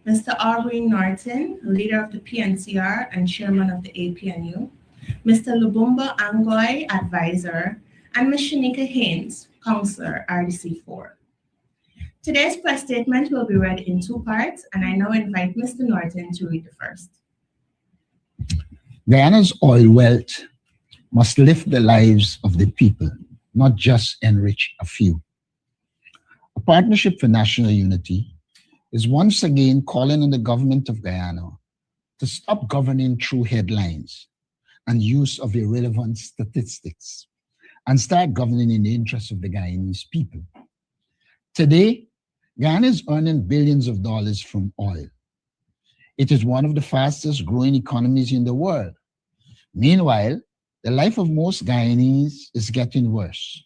Mr. Aubrey Norton, leader of the PNCR and chairman of the APNU, Mr. Lubumba Angoy, advisor, and Ms. Shanika Haynes, counselor, RDC4. Today's press statement will be read in two parts, and I now invite Mr. Norton to read the first. Guyana's oil wealth must lift the lives of the people, not just enrich a few. A Partnership for National Unity is once again calling on the government of Guyana to stop governing through headlines and use of irrelevant statistics and start governing in the interests of the Guyanese people. Today, Guyana is earning billions of dollars from oil. It is one of the fastest growing economies in the world. Meanwhile, the life of most Guyanese is getting worse.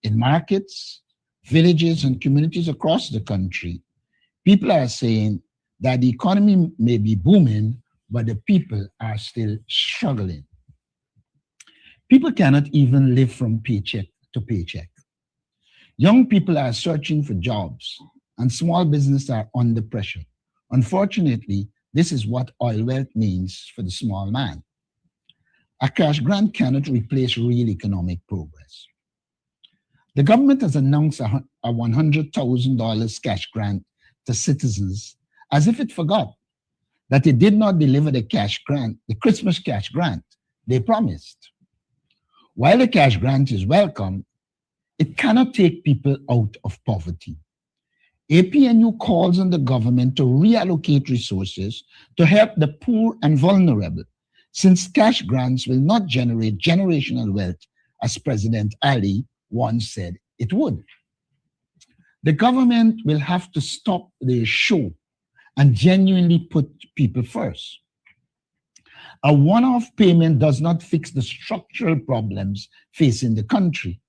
In markets, villages, and communities across the country, people are saying that the economy may be booming, but the people are still struggling. People cannot even live from paycheck to paycheck. Young people are searching for jobs, and small businesses are under pressure. Unfortunately, this is what oil wealth means for the small man. A cash grant cannot replace real economic progress. The government has announced a $100,000 cash grant to citizens as if it forgot that it did not deliver the cash grant, the Christmas cash grant they promised. While the cash grant is welcome, it cannot take people out of poverty. APNU calls on the government to reallocate resources to help the poor and vulnerable, since cash grants will not generate generational wealth, as President Ali once said it would. The government will have to stop their show and genuinely put people first. A one-off payment does not fix the structural problems facing the country.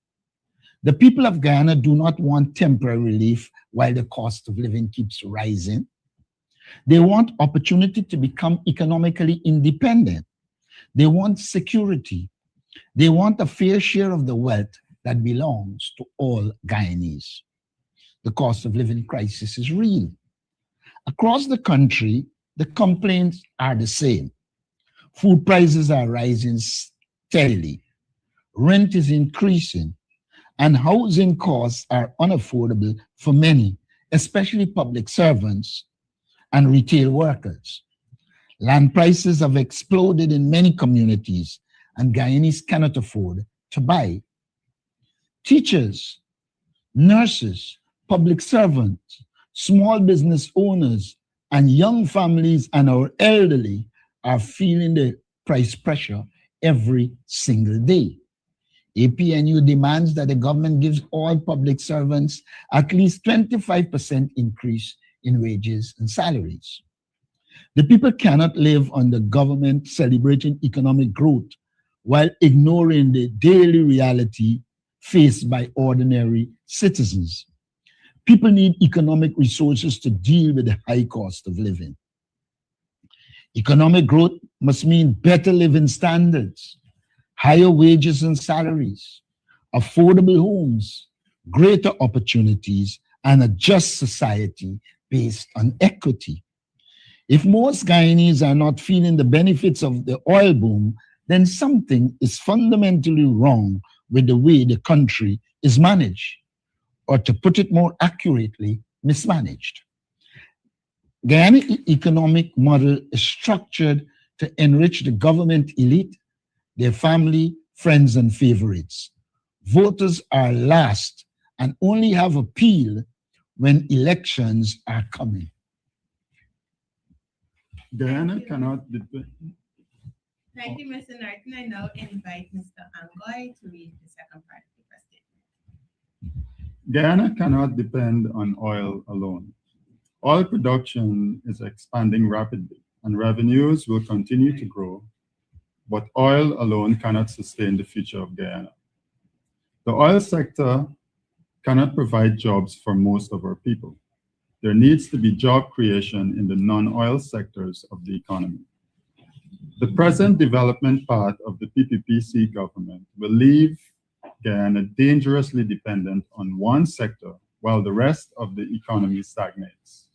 The people of Guyana do not want temporary relief while the cost of living keeps rising. They want opportunity to become economically independent. They want security. They want a fair share of the wealth that belongs to all Guyanese. The cost of living crisis is real. Across the country, the complaints are the same. Food prices are rising steadily. Rent is increasing, and housing costs are unaffordable for many, especially public servants and retail workers. Land prices have exploded in many communities, and Guyanese cannot afford to buy. Teachers, nurses, public servants, small business owners, and young families and our elderly are feeling the price pressure every single day. APNU demands that the government gives all public servants at least 25% increase in wages and salaries. The people cannot live on the government celebrating economic growth while ignoring the daily reality faced by ordinary citizens. People need economic resources to deal with the high cost of living. Economic growth must mean better living standards, higher wages and salaries, affordable homes, greater opportunities, and a just society based on equity. If most Guyanese are not feeling the benefits of the oil boom, then something is fundamentally wrong with the way the country is managed, or to put it more accurately, mismanaged. Guyana economic model is structured to enrich the government elite, their family, friends, and favorites. Voters are last and only have appeal when elections are coming. Guyana cannot depend. Thank you, Mr. Norton. I now invite Mr. Angoy to read the second part of the press statement. Guyana cannot depend on oil alone. Oil production is expanding rapidly, and revenues will continue to grow, but oil alone cannot sustain the future of Guyana. The oil sector cannot provide jobs for most of our people. There needs to be job creation in the non-oil sectors of the economy. The present development path of the PPPC government will leave Guyana dangerously dependent on one sector while the rest of the economy stagnates.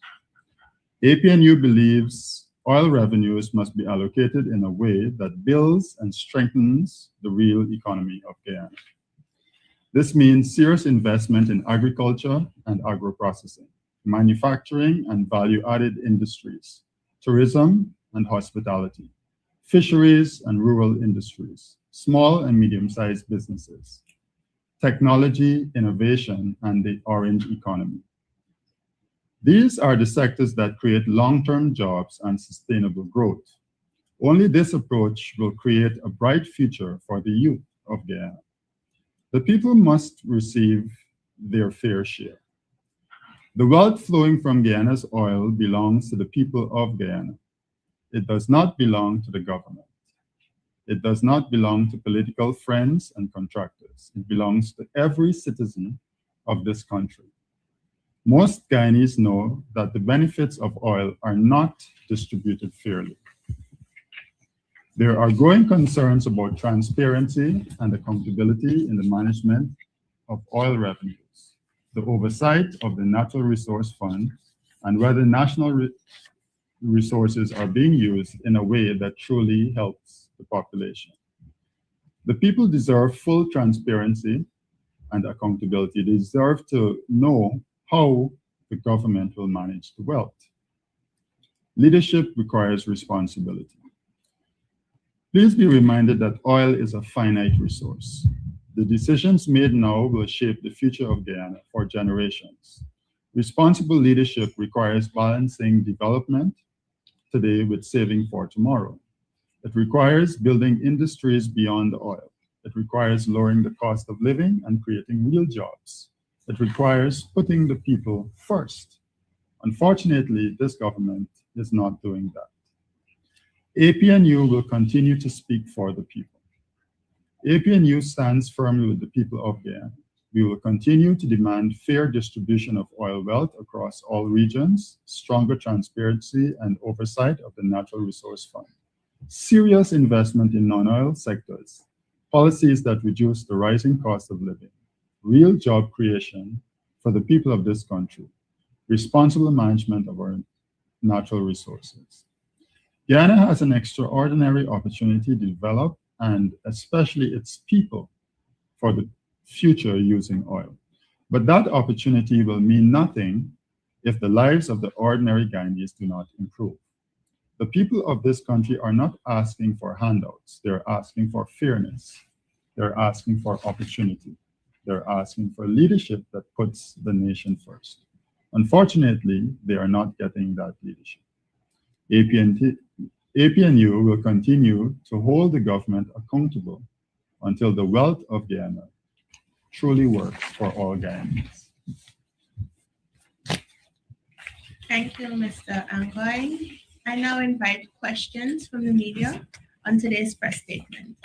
APNU believes oil revenues must be allocated in a way that builds and strengthens the real economy of Guyana. This means serious investment in agriculture and agro-processing, manufacturing and value-added industries, tourism and hospitality, fisheries and rural industries, small and medium-sized businesses, technology, innovation, and the orange economy. These are the sectors that create long-term jobs and sustainable growth. Only this approach will create a bright future for the youth of Guyana. The people must receive their fair share. The wealth flowing from Guyana's oil belongs to the people of Guyana. It does not belong to the government. It does not belong to political friends and contractors. It belongs to every citizen of this country. Most Guyanese know that the benefits of oil are not distributed fairly. There are growing concerns about transparency and accountability in the management of oil revenues, the oversight of the Natural Resource Fund, and whether national resources are being used in a way that truly helps the population. The people deserve full transparency and accountability. They deserve to know how the government will manage the wealth. Leadership requires responsibility. Please be reminded that oil is a finite resource. The decisions made now will shape the future of Guyana for generations. Responsible leadership requires balancing development today with saving for tomorrow. It requires building industries beyond oil. It requires lowering the cost of living and creating real jobs. It requires putting the people first. Unfortunately, this government is not doing that. APNU will continue to speak for the people. APNU stands firmly with the people of Guyana. We will continue to demand fair distribution of oil wealth across all regions, stronger transparency and oversight of the Natural Resource Fund, serious investment in non-oil sectors, policies that reduce the rising cost of living, real job creation for the people of this country, responsible management of our natural resources. Guyana has an extraordinary opportunity to develop, and especially its people, for the future using oil. But that opportunity will mean nothing if the lives of the ordinary Guyanese do not improve. The people of this country are not asking for handouts. They're asking for fairness. They're asking for opportunity. They're asking for leadership that puts the nation first. Unfortunately, they are not getting that leadership. APNU will continue to hold the government accountable until the wealth of Guyana truly works for all Guyanese. Thank you, Mr. Angoy. I now invite questions from the media on today's press statement.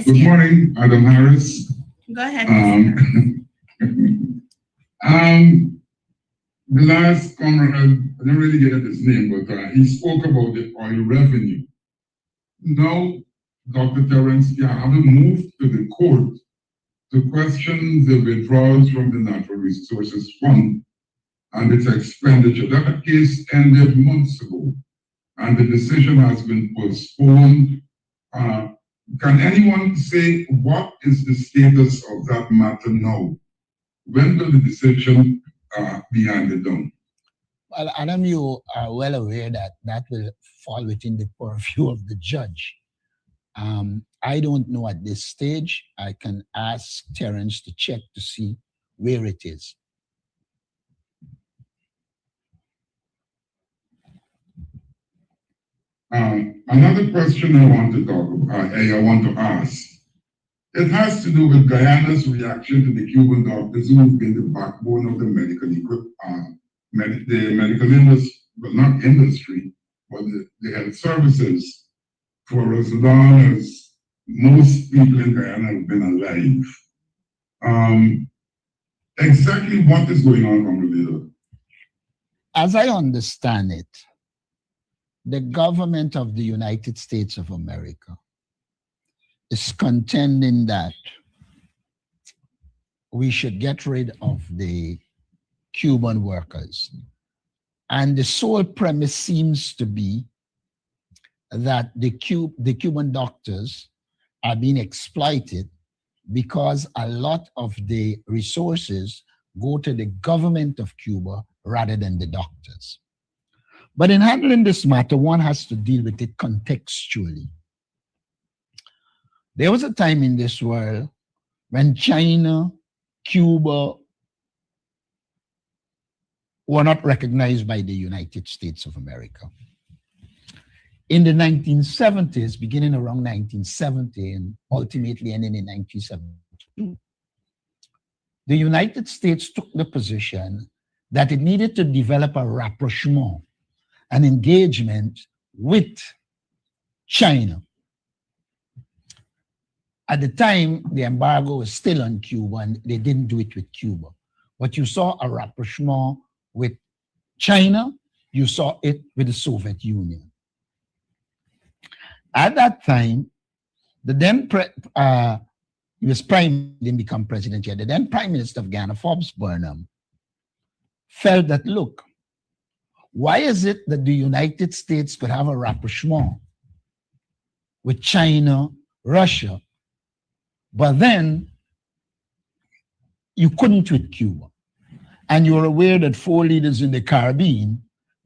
Good morning, Adam Harris. Go ahead. The last comrade, I didn't really get at his name, but he spoke about the oil revenue. Now, Dr. Terence, you haven't moved to the court to question the withdrawals from the Natural Resources Fund and its expenditure. That case ended months ago, and the decision has been postponed. Can anyone say what is the status of that matter now? When will the decision be handed down? Well, Adam, you are well aware that that will fall within the purview of the judge. I don't know at this stage. I can ask Terence to check to see where it is. Another question I want to ask. It has to do with Guyana's reaction to the Cuban doctors who have been the backbone of the medical industry, well, not industry, but the health services for as long as most people in Guyana have been alive. Exactly what is going on, Honorable Leader? As I understand it, the government of the United States of America is contending that we should get rid of the Cuban workers. And the sole premise seems to be that the Cuban doctors are being exploited because a lot of the resources go to the government of Cuba rather than the doctors. But in handling this matter, one has to deal with it contextually. There was a time in this world when China, Cuba were not recognized by the United States of America. In the 1970s, beginning around 1970 and ultimately ending in 1972, the United States took the position that it needed to develop a rapprochement, an engagement with China. At the time, the embargo was still on Cuba and they didn't do it with Cuba. But you saw a rapprochement with China, you saw it with the Soviet Union. At that time, the then he was didn't become president yet. The then Prime Minister of Ghana, Forbes Burnham, felt that, look, why is it that the United States could have a rapprochement with China, Russia, but then you couldn't with Cuba? And you're aware that 4 leaders in the Caribbean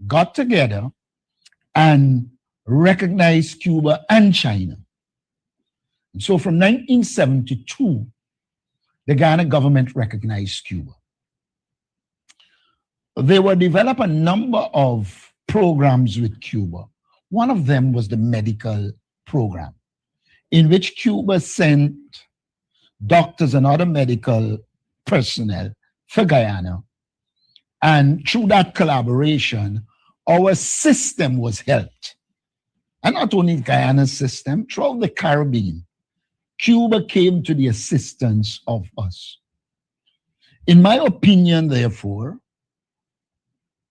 got together and recognized Cuba and China. And so from 1972, the Ghana government recognized Cuba. They were develop a number of programs with Cuba. One of them was the medical program, in which Cuba sent doctors and other medical personnel for Guyana. And through that collaboration, our system was helped. And not only Guyana's system, throughout the Caribbean, Cuba came to the assistance of us. In my opinion, therefore,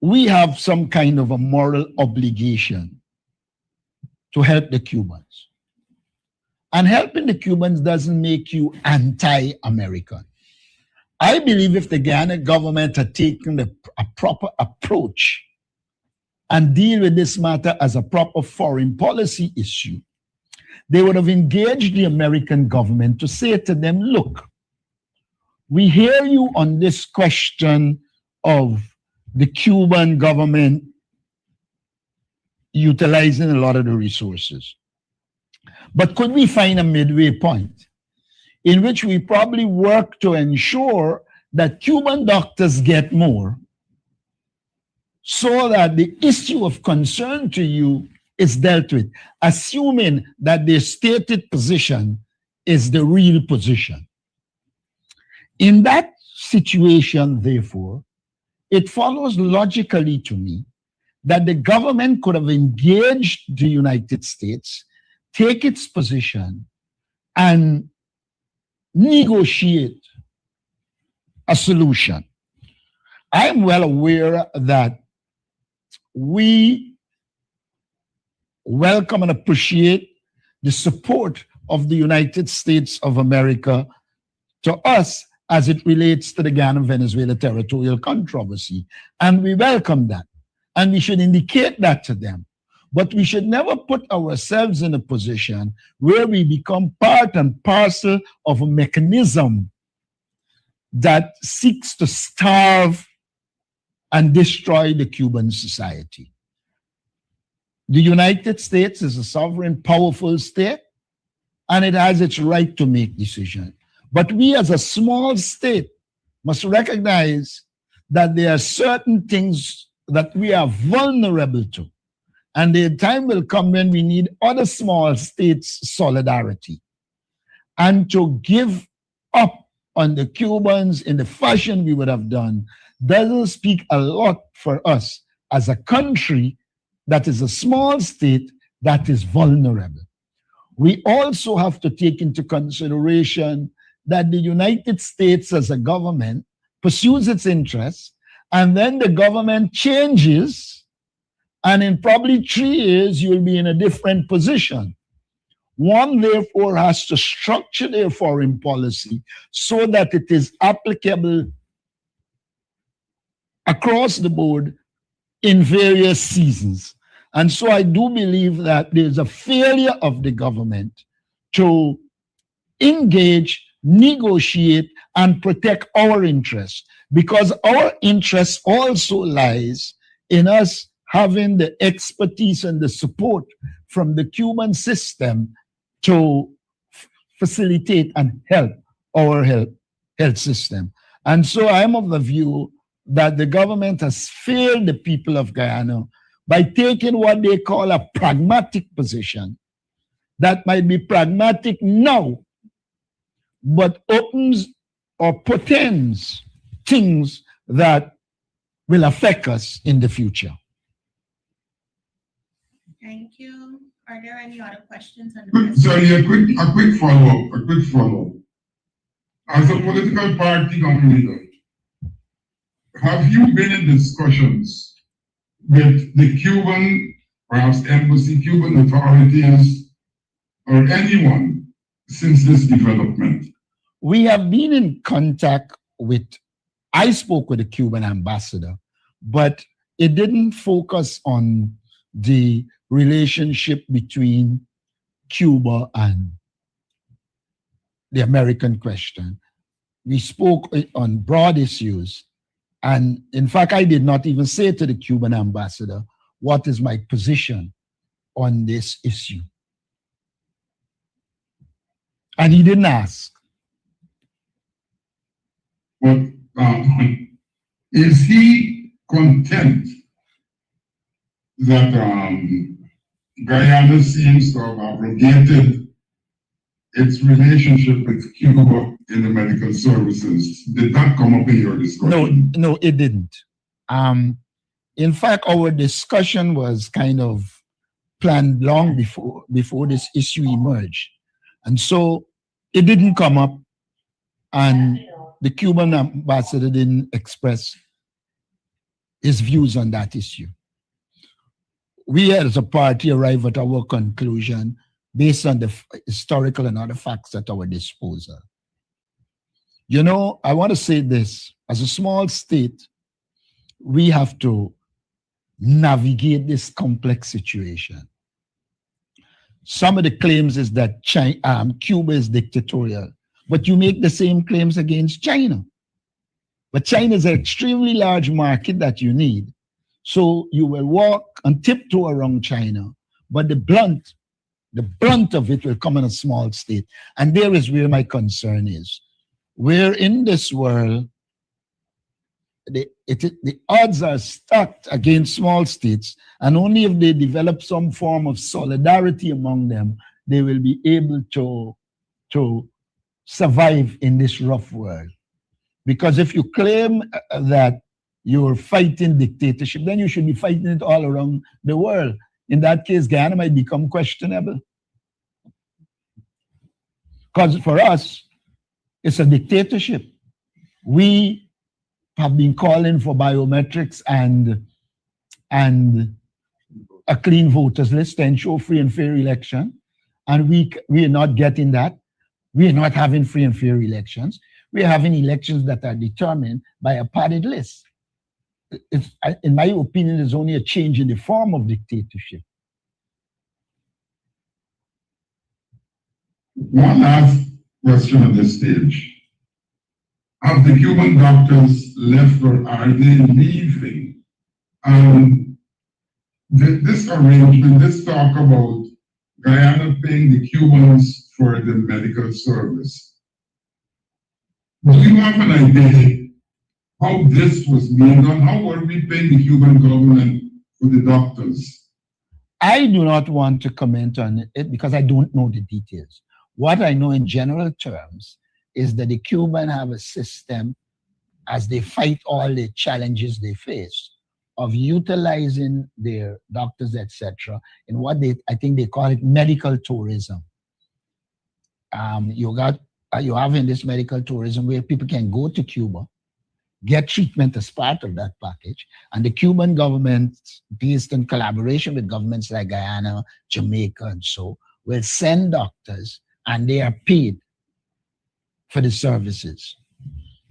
we have some kind of a moral obligation to help the Cubans. And helping the Cubans doesn't make you anti-American. I believe if the Ghana government had taken a proper approach and deal with this matter as a proper foreign policy issue, they would have engaged the American government to say to them, look, we hear you on this question of the Cuban government utilizing a lot of the resources. But could we find a midway point in which we probably work to ensure that Cuban doctors get more, so that the issue of concern to you is dealt with, assuming that the stated position is the real position. In that situation, therefore, it follows logically to me that the government could have engaged the United States, take its position, and negotiate a solution. I am well aware that we welcome and appreciate the support of the United States of America to us as it relates to the Ghana-Venezuela territorial controversy. And we welcome that. And we should indicate that to them. But we should never put ourselves in a position where we become part and parcel of a mechanism that seeks to starve and destroy the Cuban society. The United States is a sovereign, powerful state, and it has its right to make decisions. But we as a small state must recognize that there are certain things that we are vulnerable to. And the time will come when we need other small states' solidarity. And to give up on the Cubans in the fashion we would have done doesn't speak a lot for us as a country that is a small state that is vulnerable. We also have to take into consideration that the United States as a government pursues its interests, and then the government changes, and in probably 3 years, you'll be in a different position. One, therefore, has to structure their foreign policy so that it is applicable across the board in various seasons. And so I do believe that there's a failure of the government to engage, negotiate, and protect our interests, because our interest also lies in us having the expertise and the support from the Cuban system to facilitate and help our health system. And so I'm of the view that the government has failed the people of Guyana by taking what they call a pragmatic position that might be pragmatic now, but opens or portends things that will affect us in the future. Thank you. Are there any other questions on the Sorry, a quick follow-up. As a political party leader, have you been in discussions with the Cuban, perhaps embassy, Cuban authorities, or anyone since this development? We have been in contact with, I spoke with the Cuban ambassador, but it didn't focus on the relationship between Cuba and the American question. We spoke on broad issues. And in fact, I did not even say to the Cuban ambassador, what is my position on this issue? And he didn't ask. But is he content that Guyana seems to have abrogated its relationship with Cuba in the medical services? Did that come up in your discussion? No, it didn't. In fact, our discussion was kind of planned long before this issue emerged. And so it didn't come up, and the Cuban ambassador didn't express his views on that issue. We as a party arrived at our conclusion based on the historical and other facts at our disposal. You know, I want to say this, as a small state, we have to navigate this complex situation. Some of the claims is that Cuba is dictatorial, but you make the same claims against China. But China is an extremely large market that you need. So you will walk and tiptoe around China, but the blunt of it will come in a small state. And there is where my concern is. We're in this world, the odds are stacked against small states, and only if they develop some form of solidarity among them, they will be able to survive in this rough world. Because if you claim that you're fighting dictatorship, then you should be fighting it all around the world. In that case, Guyana might become questionable. Because for us, it's a dictatorship. We have been calling for biometrics and a clean voters list to ensure free and fair election. And we are not getting that. We are not having free and fair elections. We are having elections that are determined by a party list. In my opinion, it's only a change in the form of dictatorship. One last question at this stage. Have the Cuban doctors left, or are they leaving? This arrangement, this talk about Guyana paying the Cubans for the medical service, do you have an idea how this was being done? How were we paying the Cuban government for the doctors? I do not want to comment on it because I don't know the details. What I know in general terms is that the Cubans have a system, as they fight all the challenges they face, of utilizing their doctors, etc., in what I think they call it medical tourism. You have in this medical tourism where people can go to Cuba, get treatment as part of that package, and the Cuban government, based in collaboration with governments like Guyana, Jamaica, and so, will send doctors and they are paid for the services.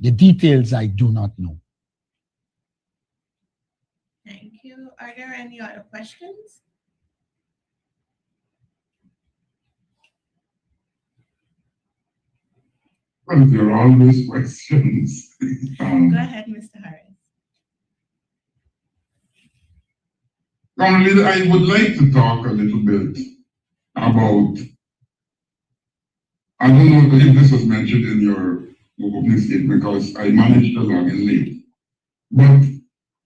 The details I do not know. Thank you. Are there any other questions? Well, there are always questions. Go ahead, Mr. Harris. Currently, I would like to talk a little bit about, I don't know if this was mentioned in your opening statement because I managed to log in late, but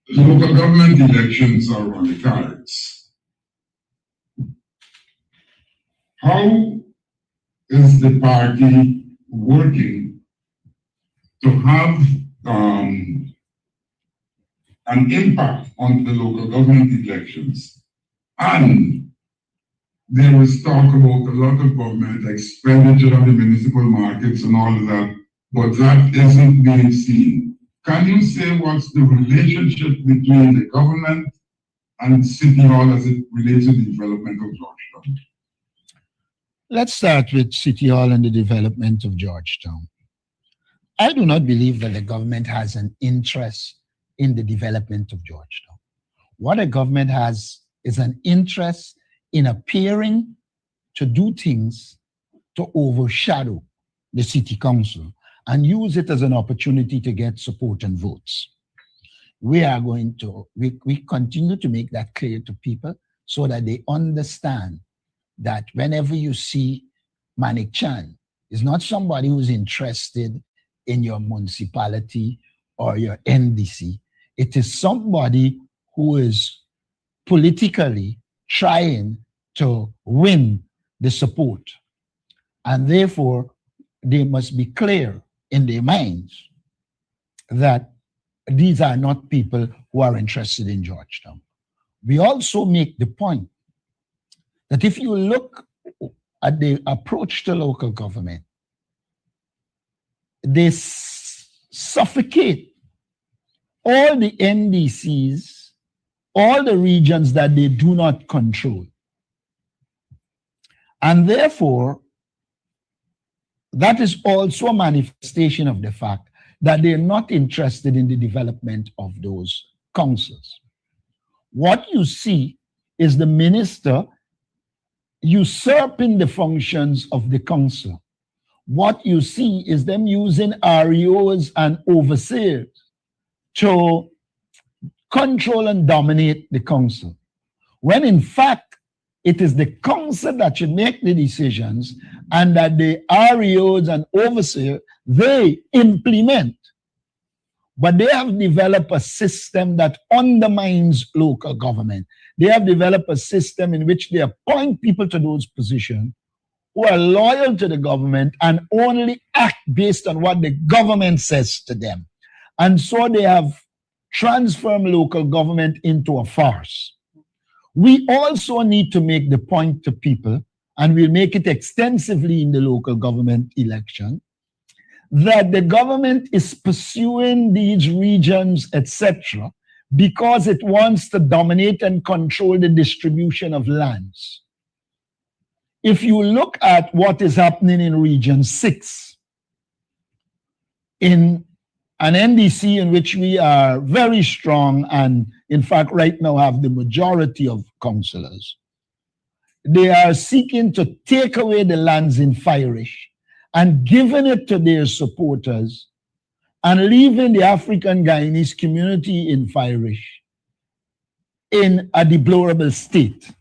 local government elections are on the cards. How is the party working to have an impact on the local government elections? And there was talk about a lot of government expenditure on the municipal markets and all of that, but that isn't being seen. Can you say what's the relationship between the government and City Hall as it relates to the development of Georgetown? Let's start with City Hall and the development of Georgetown. I do not believe that the government has an interest in the development of Georgetown. What a government has is an interest in appearing to do things to overshadow the city council and use it as an opportunity to get support and votes. We continue to make that clear to people so that they understand that whenever you see Manik Chan, is not somebody who's interested in your municipality or your NDC. It is somebody who is politically trying to win the support. And therefore, they must be clear in their minds that these are not people who are interested in Georgetown. We also make the point that if you look at the approach to local government, they suffocate all the NDCs, all the regions that they do not control. And therefore, that is also a manifestation of the fact that they're not interested in the development of those councils. What you see is the minister usurping the functions of the council. What you see is them using REOs and overseers to control and dominate the council, when in fact, it is the council that should make the decisions and that the REOs and overseers, they implement. But they have developed a system that undermines local government. They have developed a system in which they appoint people to those positions who are loyal to the government and only act based on what the government says to them. And so they have transformed local government into a farce. We also need to make the point to people, and we'll make it extensively in the local government election, that the government is pursuing these regions, etc., because it wants to dominate and control the distribution of lands. If you look at what is happening in Region 6, in an NDC in which we are very strong and in fact right now have the majority of councillors, they are seeking to take away the lands in Firish and giving it to their supporters and leaving the African Guyanese community in Firish in a deplorable state.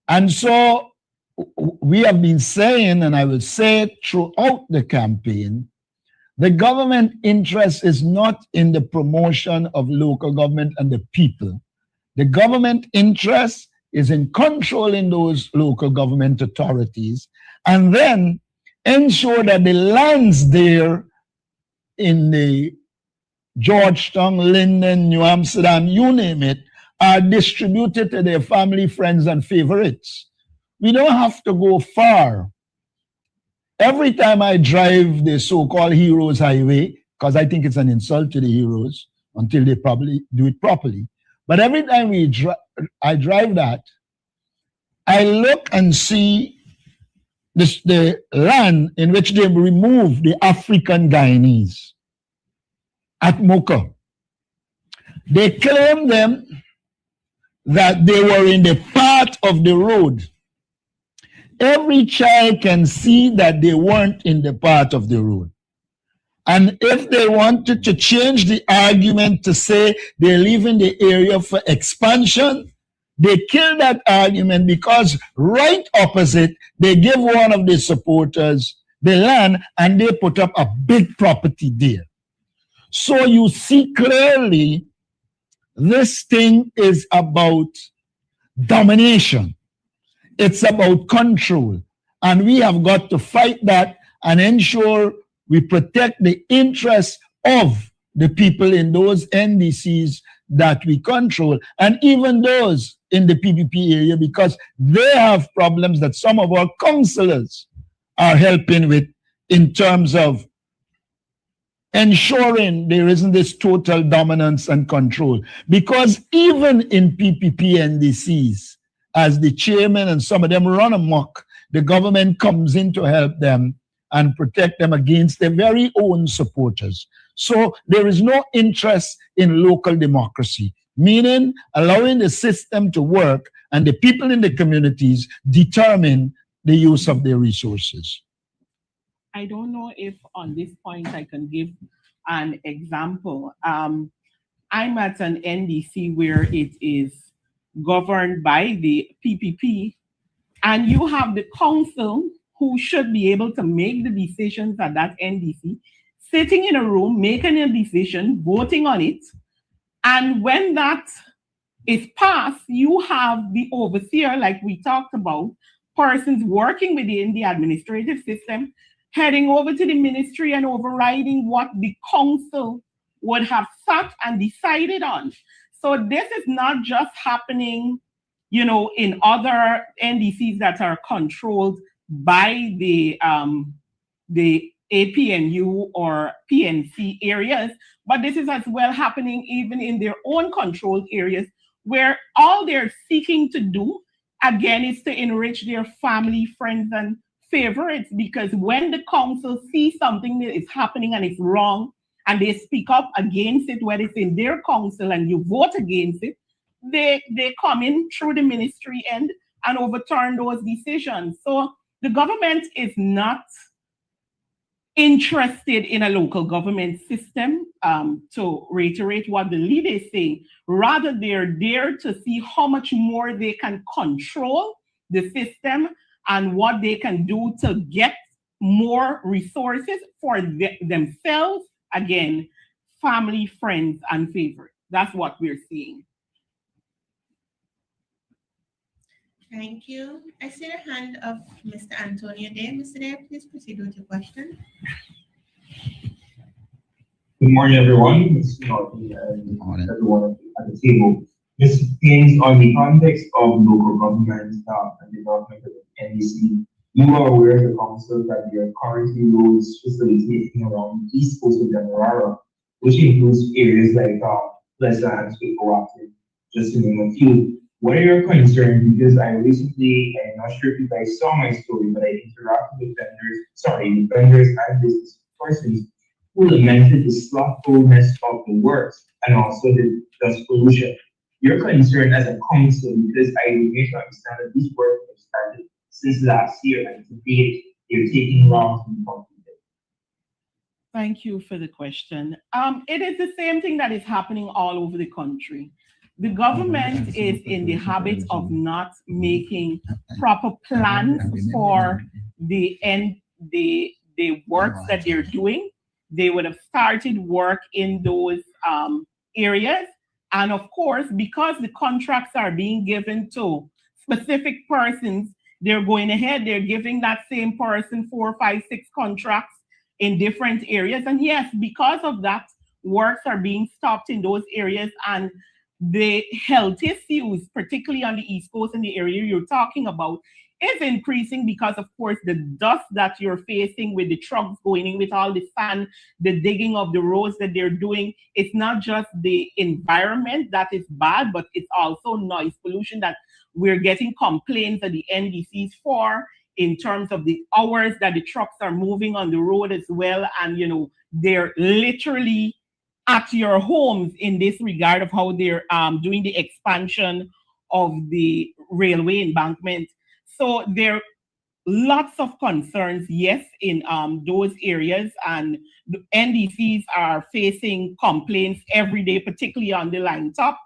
And so we have been saying, and I will say it throughout the campaign, the government interest is not in the promotion of local government and the people. The government interest is in controlling those local government authorities and then ensure that the lands there in the Georgetown, Linden, New Amsterdam, you name it, are distributed to their family, friends, and favorites. We don't have to go far. Every time I drive the so-called Heroes Highway, because I think it's an insult to the heroes until they probably do it properly, but every time I drive that, I look and see the land in which they removed the African Guyanese at Mocha. They claim them that they were in the part of the road. Every child can see that they weren't in the part of the road. And if they wanted to change the argument to say they live in the area for expansion, they kill that argument because right opposite, they give one of the supporters the land and they put up a big property there. So you see clearly this thing is about domination. It's about control. And we have got to fight that and ensure we protect the interests of the people in those NDCs that we control, and even those in the PPP area, because they have problems that some of our councillors are helping with in terms of ensuring there isn't this total dominance and control. Because even in PPP NDCs, as the chairman and some of them run amok, the government comes in to help them and protect them against their very own supporters. So there is no interest in local democracy, meaning allowing the system to work and the people in the communities determine the use of their resources. I don't know if on this point I can give an example. I'm at an NDC where it is governed by the PPP, and you have the council who should be able to make the decisions at that NDC, sitting in a room, making a decision, voting on it. And when that is passed, you have the overseer, like we talked about, persons working within the administrative system, heading over to the ministry and overriding what the council would have sat and decided on. So this is not just happening, you know, in other NDCs that are controlled by the APNU or PNC areas, but this is as well happening even in their own controlled areas, where all they're seeking to do, again, is to enrich their family, friends, and favorites. Because when the council sees something that is happening and it's wrong, and they speak up against it, whether it's in their council and you vote against it, they come in through the ministry end and overturn those decisions. So the government is not interested in a local government system, to reiterate what the leader is saying. Rather, they're there to see how much more they can control the system and what they can do to get more resources for themselves, again, family, friends, and favorites. That's what we're seeing. Thank you. I see the hand of Mr. Antonio there. Mr. There, please proceed with your question. Good morning, everyone. It's Martin and everyone at the table. This depends on the context of local government and development of the NDC. You are aware of the council that there are currently roads facilitating around the east coast of Demerara, which includes areas like Pleasant, Coactive, just to name a few. What are your concerns? Because I recently, I'm not sure if you guys saw my story, but I interacted with vendors and business persons who lamented the slothfulness of the works and also the dust pollution. Your concern as a council, because I need to understand that these works have started since last year and to date, they're taking long to be completed. Thank you for the question. It is the same thing that is happening all over the country. The government is in the habit of not making proper plans for the works that they're doing. They would have started work in those areas. And of course, because the contracts are being given to specific persons, they're going ahead, they're giving that same person 4, 5, 6 contracts in different areas. And yes, because of that, works are being stopped in those areas, and the health issues, particularly on the East Coast and the area you're talking about, is increasing because, of course, the dust that you're facing with the trucks going in with all the sand, the digging of the roads that they're doing, it's not just the environment that is bad, but it's also noise pollution that we're getting complaints at the NDCs for in terms of the hours that the trucks are moving on the road as well. And, they're literally at your homes in this regard of how they're doing the expansion of the railway embankment. So there are lots of concerns, yes, in those areas, and the NDCs are facing complaints every day, particularly on the line top.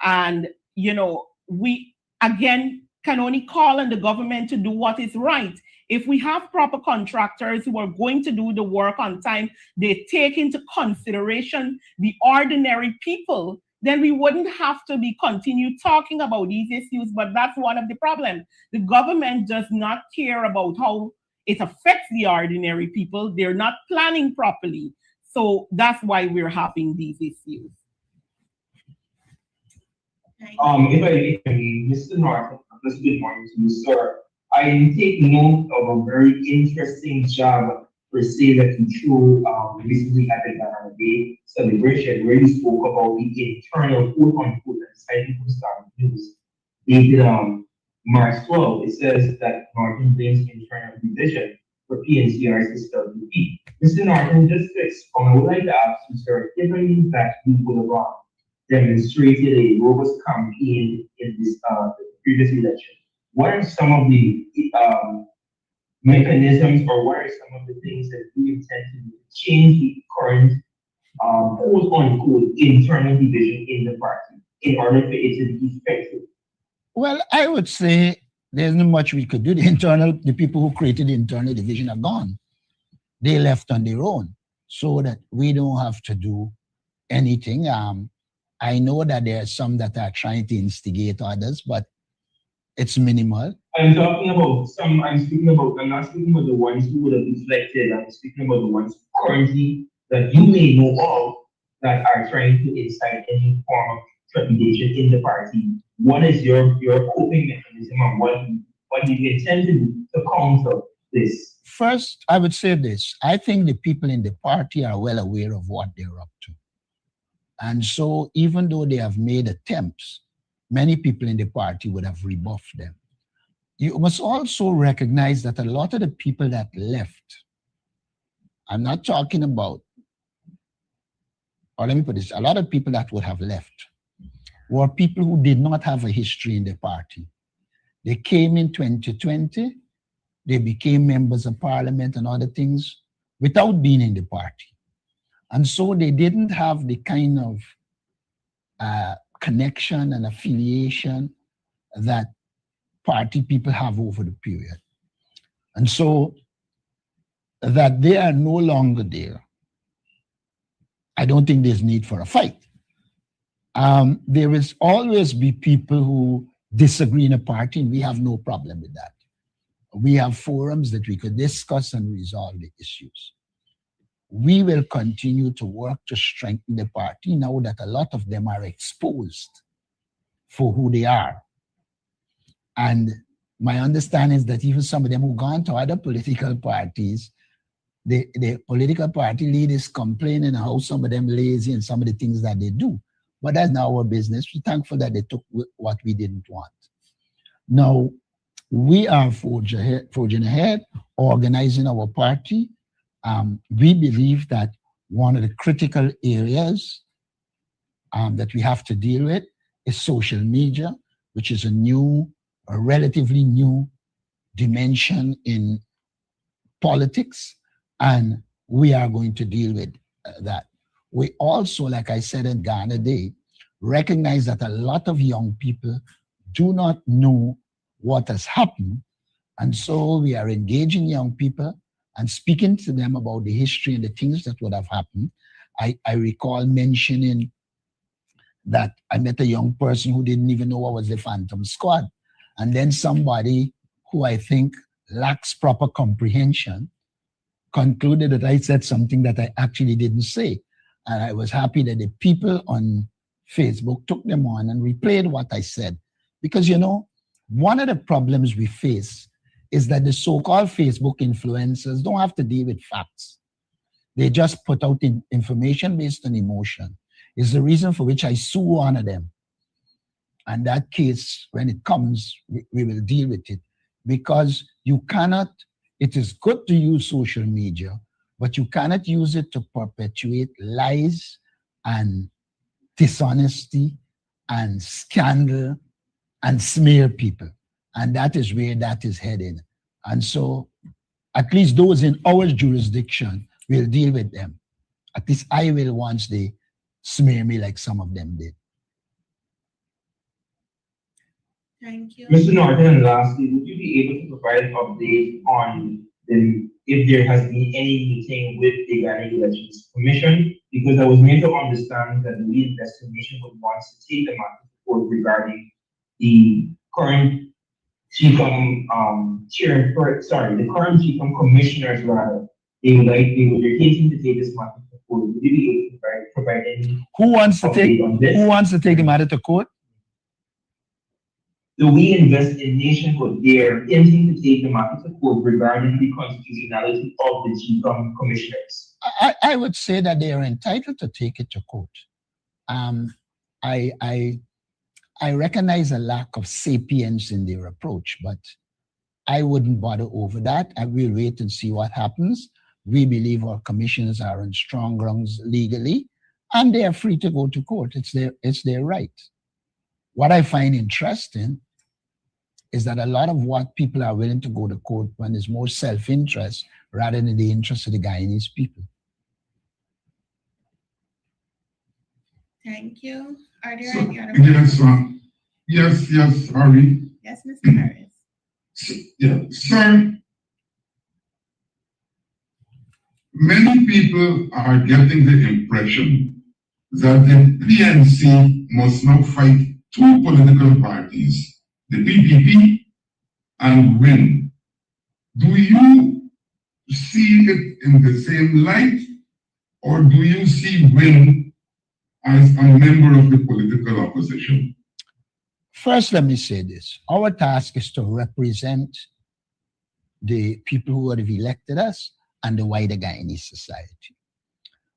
And, we, again, can only call on the government to do what is right. If we have proper contractors who are going to do the work on time, they take into consideration the ordinary people, then we wouldn't have to be continue talking about these issues. But that's one of the problems. The government does not care about how it affects the ordinary people. They're not planning properly. So that's why we're having these issues. If I may, Mr. Norton, good morning to you, sir. I take note of a very interesting job per se that you threw recently at the Banana Day celebration, where you spoke about the internal quote unquote and citing from Star News dated March 12. It says that Norton blames internal division for PNCR's SWP. Mr. Norton, just to explain, I would like to ask you, sir, given that you would have demonstrated a robust campaign in this previous election, what are some of the mechanisms, or what are some of the things that you intend to do to change the current quote unquote internal division in the party in order for it to be effective? Well, I would say there's not much we could do. The people who created the internal division are gone. They left on their own, so that we don't have to do anything. I know that there are some that are trying to instigate others, but it's minimal. I'm talking about some, I'm not speaking about the ones who would have deflected. I'm speaking about the ones currently that you may know of that are trying to incite any form of trepidation in the party. What is your coping mechanism, and what do you intend to do to counter this? First, I would say this. I think the people in the party are well aware of what they're up to. And so even though they have made attempts, many people in the party would have rebuffed them. You must also recognize that a lot of the people that left, I'm not talking about, or let me put this, a lot of people that would have left were people who did not have a history in the party. They came in 2020, they became members of parliament and other things without being in the party. And so they didn't have the kind of connection and affiliation that party people have over the period. And so that they are no longer there, I don't think there's need for a fight. There will always be people who disagree in a party, and we have no problem with that. We have forums that we could discuss and resolve the issues. We will continue to work to strengthen the party now that a lot of them are exposed for who they are. And my understanding is that even some of them who gone to other political parties, the political party leaders complaining how some of them lazy and some of the things that they do. But that's not our business. We're thankful that they took what we didn't want. Now, we are forging ahead, organizing our party. We believe that one of the critical areas that we have to deal with is social media, which is a relatively new dimension in politics, and we are going to deal with that. We also, like I said in Ghana Day, recognize that a lot of young people do not know what has happened, and so we are engaging young people and speaking to them about the history and the things that would have happened. I recall mentioning that I met a young person who didn't even know what was the Phantom Squad. And then somebody who I think lacks proper comprehension concluded that I said something that I actually didn't say. And I was happy that the people on Facebook took them on and replayed what I said. Because, one of the problems we face is that the so-called Facebook influencers don't have to deal with facts. They just put out information based on emotion. It's the reason for which I sue one of them. And that case, when it comes, we will deal with it, because you cannot, it is good to use social media, but you cannot use it to perpetuate lies and dishonesty and scandal and smear people. And that is where that is heading. And so at least those in our jurisdiction will deal with them. At least I will once they smear me like some of them did. Thank you. Mr. Norton, and lastly, would you be able to provide an update on if there has been any meeting with the Ghana Elections Commission? Because I was made to understand that the lead destination would want to take the matter to court regarding the current the current GCOM commissioners, rather. They're taking to take this matter to court. Would you be able to provide any Who wants to take update on this? Who wants to take the matter to court? So we invest in nationhood. They are intending to take the matter to court regarding the constitutionality of the GCOM commissioners. I would say that they are entitled to take it to court. I recognize a lack of sapience in their approach, but I wouldn't bother over that. I will wait and see what happens. We believe our commissioners are on strong grounds legally, and they are free to go to court. It's their right. What I find interesting is that a lot of what people are willing to go to court when is more self-interest rather than the interest of the Guyanese people. Thank you. Are there any other questions? Yes, Harry. Yes, Mr. Harris. Sir, many people are getting the impression that the PNC must now fight two political parties, the PPP and WIN. Do you see it in the same light, or do you see WIN as a member of the political opposition? First, let me say this. Our task is to represent the people who have elected us and the wider Guyanese society.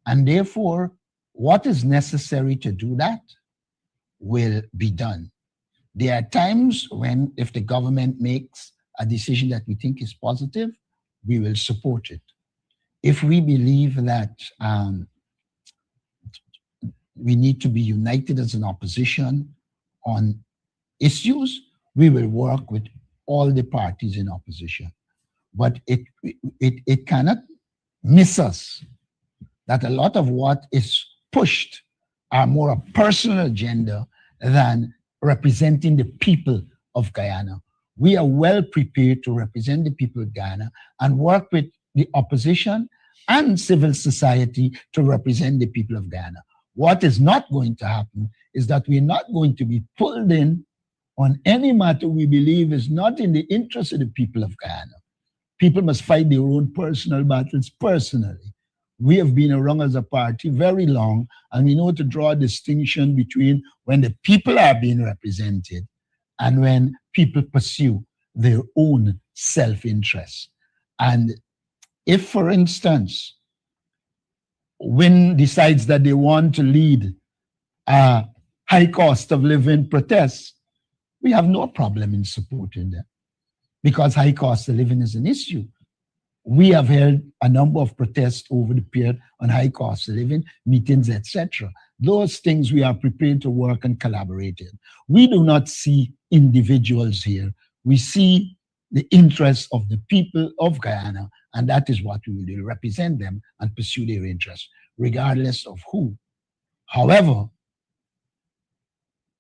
And therefore, what is necessary to do that will be done. There are times when, if the government makes a decision that we think is positive, we will support it. If we believe that we need to be united as an opposition on issues, we will work with all the parties in opposition. But it cannot miss us that a lot of what is pushed are more a personal agenda than representing the people of Guyana. We are well prepared to represent the people of Guyana and work with the opposition and civil society to represent the people of Guyana. What is not going to happen is that we're not going to be pulled in on any matter we believe is not in the interest of the people of Guyana. People must fight their own personal battles personally. We have been around as a party very long, and we know to draw a distinction between when the people are being represented and when people pursue their own self-interest. And if, for instance, WIN decides that they want to lead a high cost of living protests, we have no problem in supporting them because high cost of living is an issue. We have held a number of protests over the period on high cost of living, meetings, etc. Those things we are prepared to work and collaborate in. We do not see individuals here. We see the interests of the people of Guyana, and that is what we will do, represent them and pursue their interests, regardless of who. However,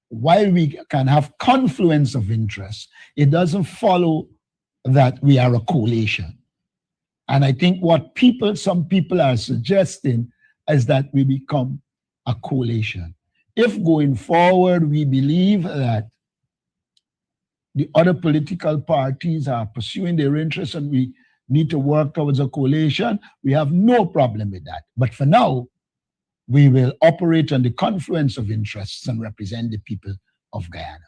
while we can have confluence of interest, it doesn't follow that we are a coalition. And I think what some people are suggesting is that we become a coalition. If going forward, we believe that the other political parties are pursuing their interests and we need to work towards a coalition, we have no problem with that. But for now, we will operate on the confluence of interests and represent the people of Guyana.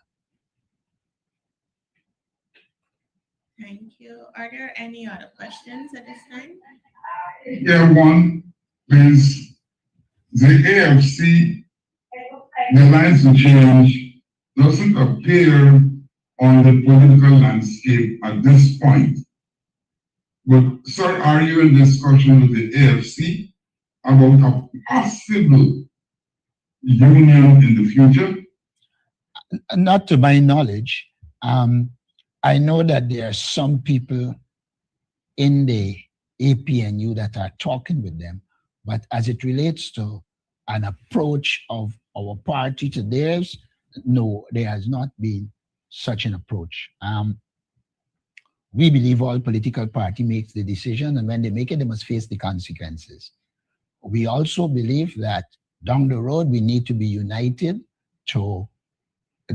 Thank you. Are there any other questions at this time? Yeah, one is the AFC, the Alliance for Change, doesn't appear on the political landscape at this point. But, sir, are you in discussion with the AFC about a possible union in the future? Not to my knowledge. I know that there are some people in the APNU that are talking with them, but as it relates to an approach of our party to theirs, no, there has not been such an approach. We believe all political party makes the decision, and when they make it, they must face the consequences. We also believe that down the road, we need to be united to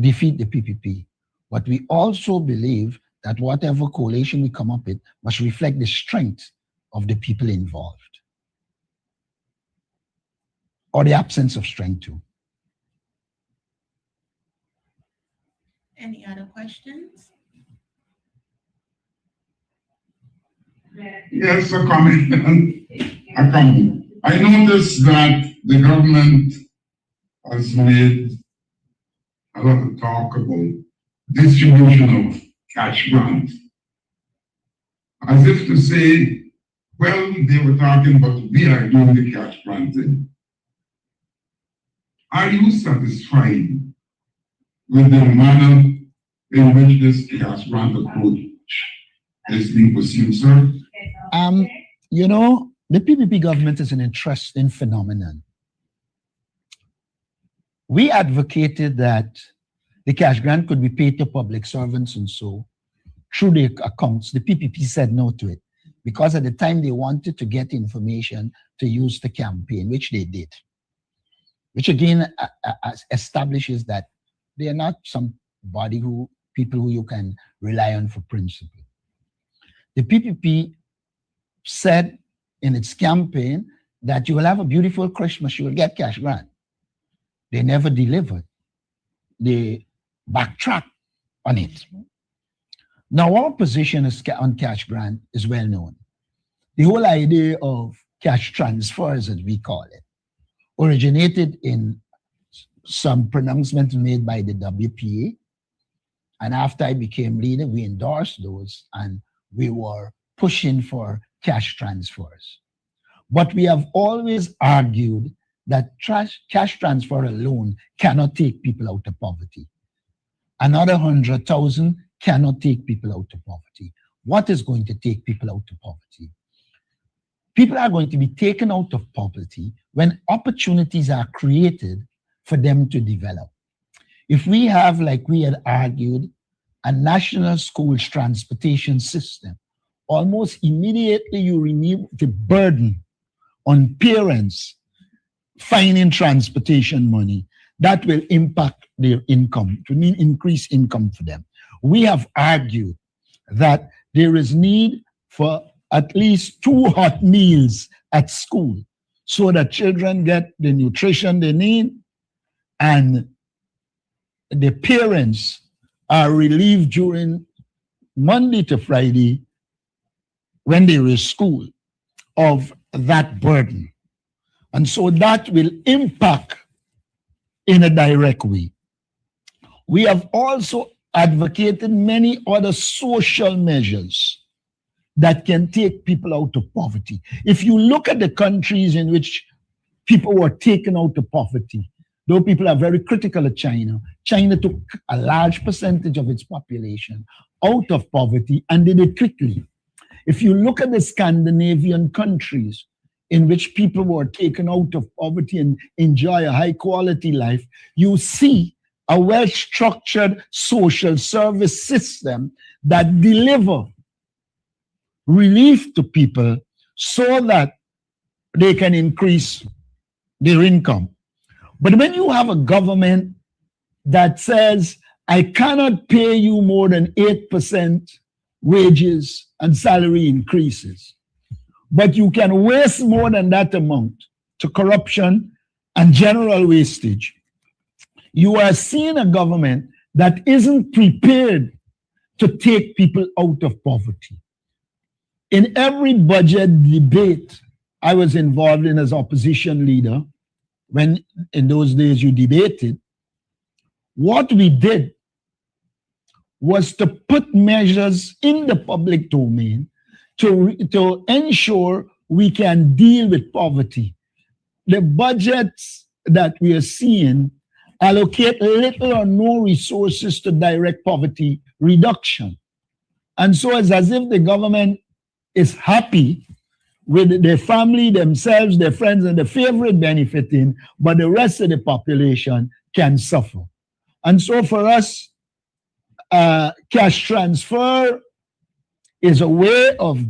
defeat the PPP. But we also believe that whatever coalition we come up with must reflect the strength of the people involved, or the absence of strength too. Any other questions? Yes, a comment. A comment. I noticed that the government has made a lot of talk about distribution of cash grants, as if to say, well, they were talking about we are doing the cash granting. Are you satisfied with the manner in which this cash grant approach is being pursued, sir? You know, the PPP government is an interesting phenomenon. We advocated that the cash grant could be paid to public servants and so through their accounts. The PPP said no to it because at the time they wanted to get information to use the campaign, which they did, which again establishes that they are not somebody people who you can rely on for principle. The PPP said in its campaign that you will have a beautiful Christmas, you will get cash grant. They never delivered. They backtracked on it. Now our position on cash grant is well known. The whole idea of cash transfers, as we call it, originated in some pronouncements made by the WPA. And after I became leader, we endorsed those and we were pushing for cash transfers. But we have always argued that cash transfer alone cannot take people out of poverty. Another 100,000 cannot take people out of poverty. What is going to take people out of poverty? People are going to be taken out of poverty when opportunities are created for them to develop. If we have, like we had argued, a national schools transportation system, almost immediately you remove the burden on parents finding transportation money. That will impact their income, to mean increase income for them. We have argued that there is need for at least 2 hot meals at school so that children get the nutrition they need and the parents are relieved during Monday to Friday when they're in school of that burden. And so that will impact in a direct way. We have also advocated many other social measures that can take people out of poverty. If you look at the countries in which people were taken out of poverty, though people are very critical of China, China took a large percentage of its population out of poverty and did it quickly. If you look at the Scandinavian countries in which people were taken out of poverty and enjoy a high quality life, you see a well-structured social service system that deliver relief to people so that they can increase their income. But when you have a government that says, I cannot pay you more than 8% wages and salary increases, but you can waste more than that amount to corruption and general wastage, you are seeing a government that isn't prepared to take people out of poverty. In every budget debate I was involved in as opposition leader, when in those days you debated, What we did was to put measures in the public domain to ensure we can deal with poverty. The budgets that we are seeing allocate little or no resources to direct poverty reduction. And so it's as if the government is happy with their family, themselves, their friends, and the favorite benefiting, but the rest of the population can suffer. And so for us, cash transfer is a way of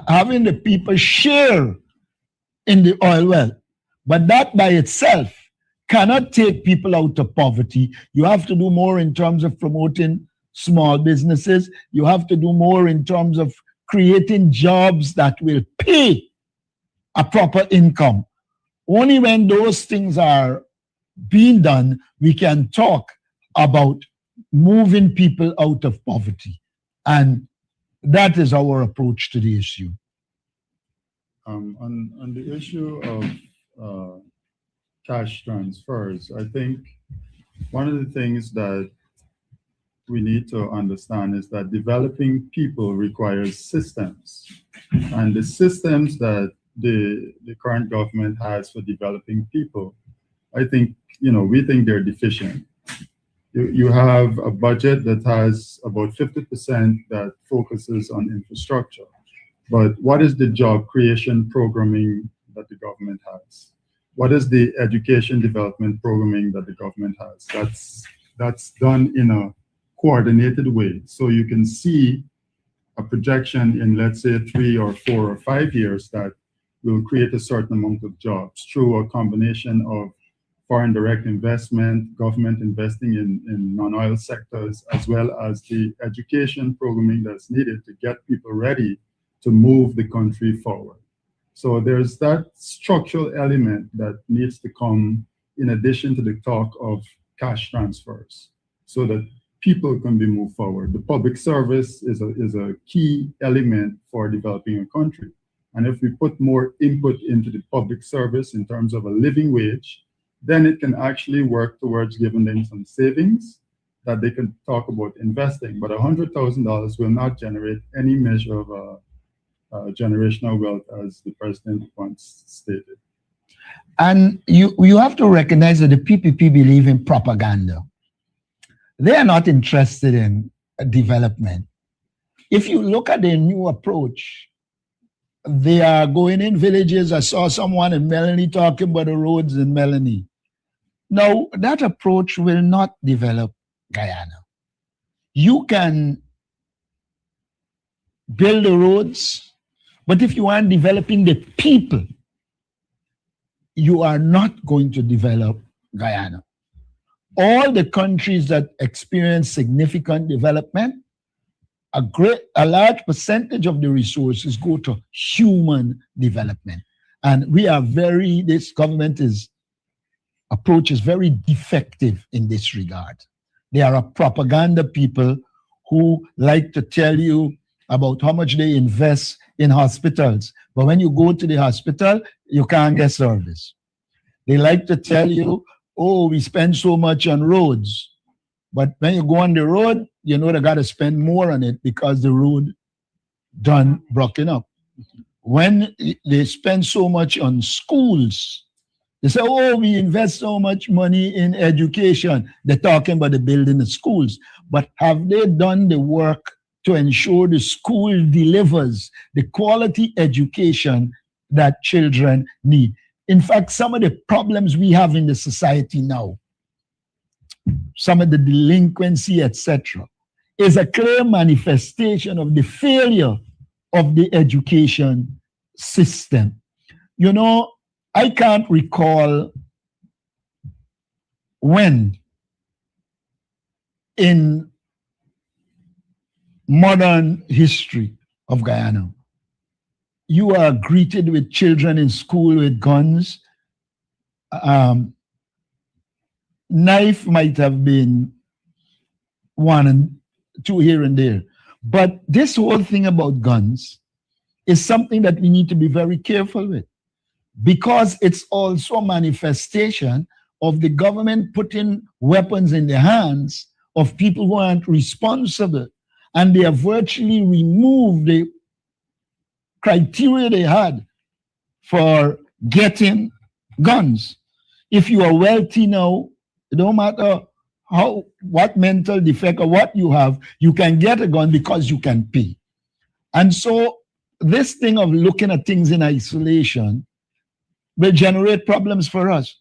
having the people share in the oil wealth. But that by itself cannot take people out of poverty. You have to do more in terms of promoting small businesses. You have to do more in terms of creating jobs that will pay a proper income. Only when those things are being done, we can talk about moving people out of poverty. And that is our approach to the issue. On the issue of cash transfers, I think one of the things that we need to understand is that developing people requires systems. And the systems that the current government has for developing people, I think, we think they're deficient. You have a budget that has about 50% that focuses on infrastructure. But what is the job creation programming that the government has? What is the education development programming that the government has? That's done in a coordinated way. So you can see a projection in, let's say, 3 or 4 or 5 years that will create a certain amount of jobs through a combination of foreign direct investment, government investing in non-oil sectors, as well as the education programming that's needed to get people ready to move the country forward. So there's that structural element that needs to come in addition to the talk of cash transfers so that people can be moved forward. The public service is a key element for developing a country. And if we put more input into the public service in terms of a living wage, then it can actually work towards giving them some savings that they can talk about investing. But $100,000 will not generate any measure of generational wealth, as the president once stated. And you have to recognize that the PPP believe in propaganda. They are not interested in development. If you look at their new approach, they are going in villages. I saw someone in Melanie talking about the roads in Melanie. Now, that approach will not develop Guyana. You can build the roads, but if you aren't developing the people, you are not going to develop Guyana. All the countries that experience significant development, a large percentage of the resources go to human development. And this government approach is very defective in this regard. They are a propaganda people who like to tell you about how much they invest in hospitals. But when you go to the hospital, you can't get service. They like to tell you, oh, we spend so much on roads. But when you go on the road, they got to spend more on it because the road done broken up. When they spend so much on schools, they say, oh, we invest so much money in education. They're talking about the building of schools. But have they done the work to ensure the school delivers the quality education that children need? In fact, some of the problems we have in the society now, some of the delinquency, etc., is a clear manifestation of the failure of the education system. I can't recall when in modern history of Guyana, you are greeted with children in school with guns. Knife might have been 1 and 2 here and there. But this whole thing about guns is something that we need to be very careful with, because it's also a manifestation of the government putting weapons in the hands of people who aren't responsible, and they have virtually removed the criteria they had for getting guns. If you are wealthy now, it don't matter what mental defect or what you have, you can get a gun because you can pay. And so this thing of looking at things in isolation will generate problems for us.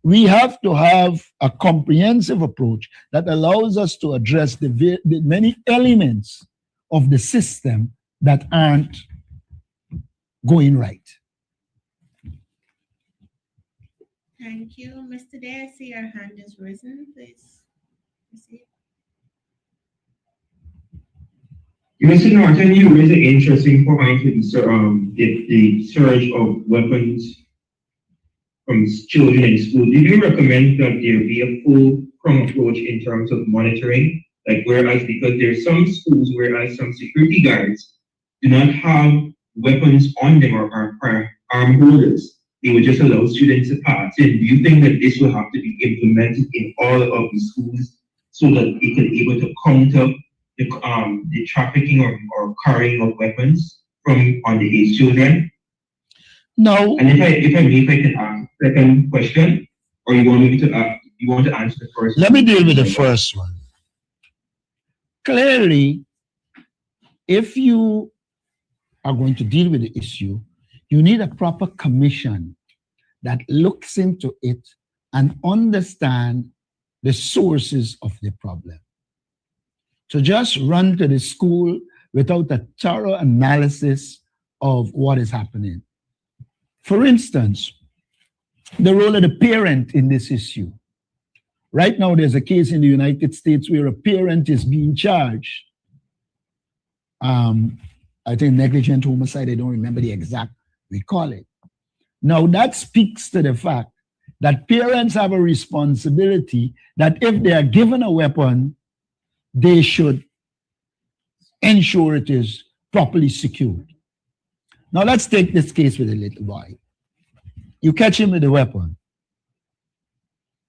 We have to have a comprehensive approach that allows us to address the many elements of the system that aren't going right. Thank you. Mr. Day, I see your hand is risen. Please proceed. Mr. Norton, you raised an interesting point with the surge of weapons from children in school. Did you recommend that there be a full prong approach in terms of monitoring? Like whereas, because there's some schools whereas some security guards do not have weapons on them or arm holders, they would just allow students to pass in. Do you think that this will have to be implemented in all of the schools so that it can be able to counter the trafficking or carrying of weapons from underage children? No. And if I can ask the second question, or you want me to you want to answer the first? Let me deal with the first one. Clearly, if you are going to deal with the issue, you need a proper commission that looks into it and understand the sources of the problem. To just run to the school without a thorough analysis of what is happening. For instance, the role of the parent in this issue. Right now, there's a case in the United States where a parent is being charged. I think negligent homicide, I don't remember the exact, we call it. Now that speaks to the fact that parents have a responsibility that if they are given a weapon, they should ensure it is properly secured. Now let's take this case with a little boy. You catch him with a weapon.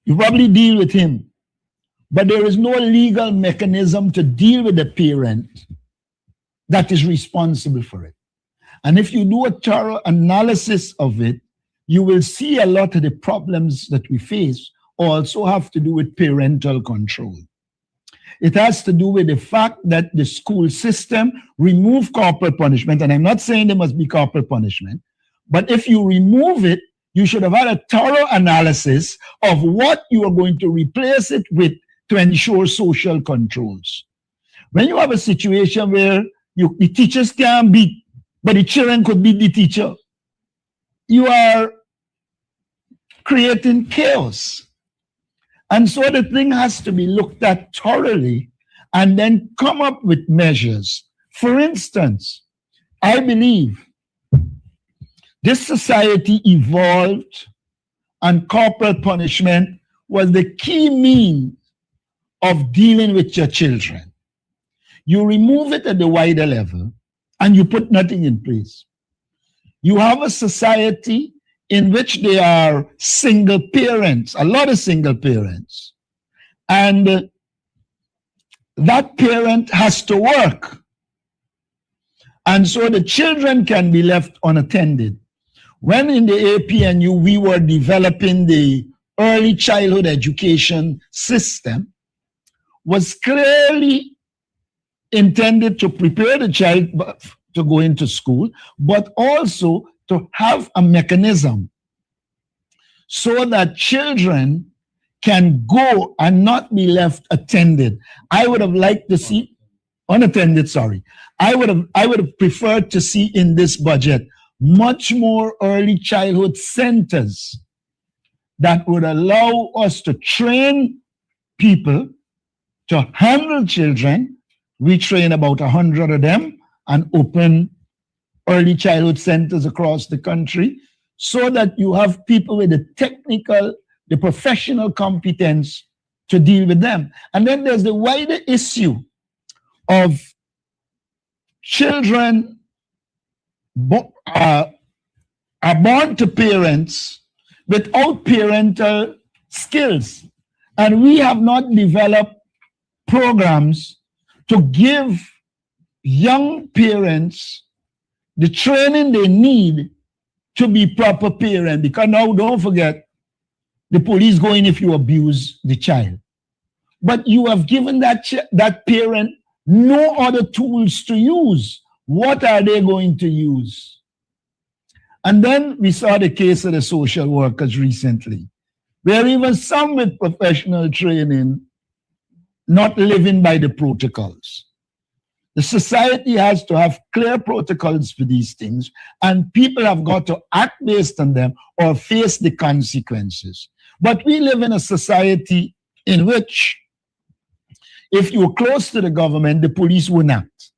You probably deal with him, but there is no legal mechanism to deal with the parent that is responsible for it. And if you do a thorough analysis of it, you will see a lot of the problems that we face also have to do with parental control. It has to do with the fact that the school system remove corporal punishment, and I'm not saying there must be corporal punishment, but if you remove it, you should have had a thorough analysis of what you are going to replace it with to ensure social controls. When you have a situation where the teachers can't beat, but the children could beat the teacher, you are creating chaos. And so the thing has to be looked at thoroughly and then come up with measures. For instance, I believe this society evolved and corporal punishment was the key means of dealing with your children. You remove it at the wider level and you put nothing in place. You have a society in which there are single parents, a lot of single parents, and that parent has to work. And so the children can be left unattended. When in the APNU we were developing the early childhood education system, was clearly intended to prepare the child to go into school, but also to have a mechanism so that children can go and not be left attended. I would have liked to see, unattended, sorry. I would have preferred to see in this budget much more early childhood centers that would allow us to train people to handle children. We train about 100 of them and open early childhood centers across the country so that you have people with the technical, the professional competence to deal with them. And then there's the wider issue of children are born to parents without parental skills. And we have not developed programs to give young parents the training they need to be proper parent. Because now, don't forget, the police go in if you abuse the child. But you have given that parent no other tools to use. What are they going to use? And then we saw the case of the social workers recently, where even some with professional training not living by the protocols. The society has to have clear protocols for these things, and people have got to act based on them or face the consequences. But we live in a society in which if you're close to the government, the police won't act.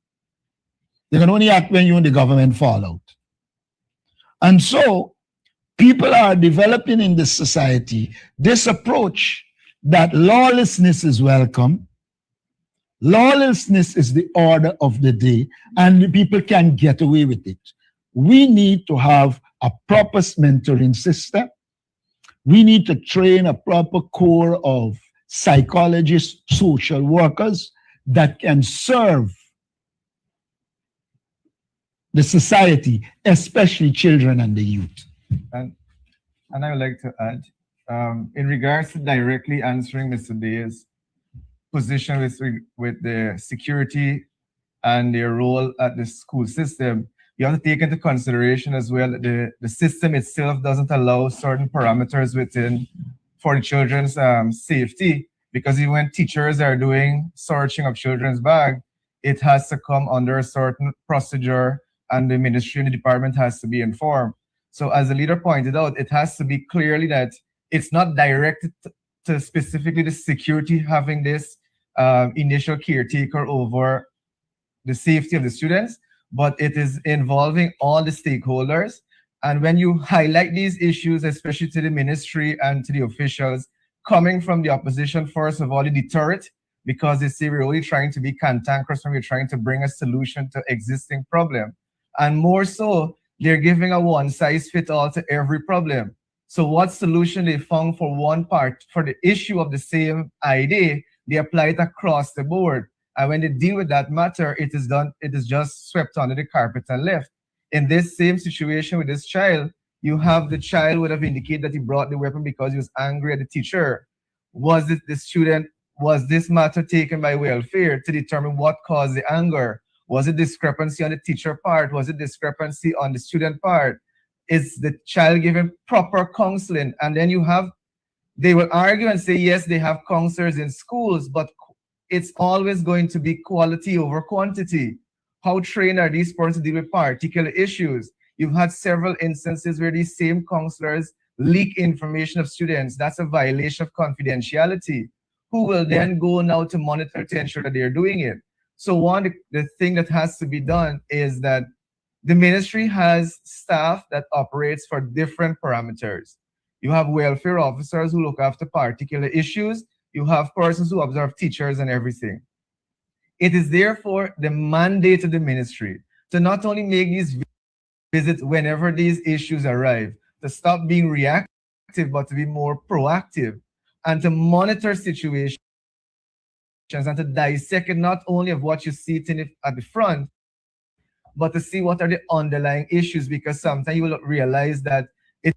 They can only act when you and the government fall out. And so people are developing in this society this approach that lawlessness is welcome. Lawlessness is the order of the day, and the people can get away with it. We need to have a proper mentoring system. We need to train a proper core of psychologists, social workers that can serve the society, especially children and the youth. And I would like to add, in regards to directly answering Mr. Day's position with the security and their role at the school system, you have to take into consideration as well that the system itself doesn't allow certain parameters within for the children's safety, because even when teachers are doing searching of children's bag, it has to come under a certain procedure, and the ministry and the department has to be informed. So as the leader pointed out, it has to be clearly that it's not directed to specifically the security having this initial caretaker over the safety of the students, but it is involving all the stakeholders. And when you highlight these issues, especially to the ministry and to the officials, coming from the opposition, first of all, they deter it, because they say we're only trying to be cantankerous when we're trying to bring a solution to existing problem. And more so, they're giving a one-size-fits-all to every problem. So what solution they found for one part, for the issue of the same idea, they apply it across the board. And when they deal with that matter, it is just swept under the carpet and left. In this same situation with this child, you have the child would have indicated that he brought the weapon because he was angry at the teacher. Was it the student? Was this matter taken by welfare to determine what caused the anger? Was it discrepancy on the teacher part? Was it discrepancy on the student part? Is the child given proper counseling? And then they will argue and say, yes, they have counselors in schools, but it's always going to be quality over quantity. How trained are these persons to deal with particular issues? You've had several instances where these same counselors leak information of students. That's a violation of confidentiality. Who will then go now to monitor to ensure that they're doing it? So the thing that has to be done is that the ministry has staff that operates for different parameters. You have welfare officers who look after particular issues. You have persons who observe teachers and everything. It is therefore the mandate of the ministry to not only make these visits whenever these issues arrive, to stop being reactive, but to be more proactive and to monitor situations and to dissect it not only of what you see at the front, but to see what are the underlying issues, because sometimes you will realize that it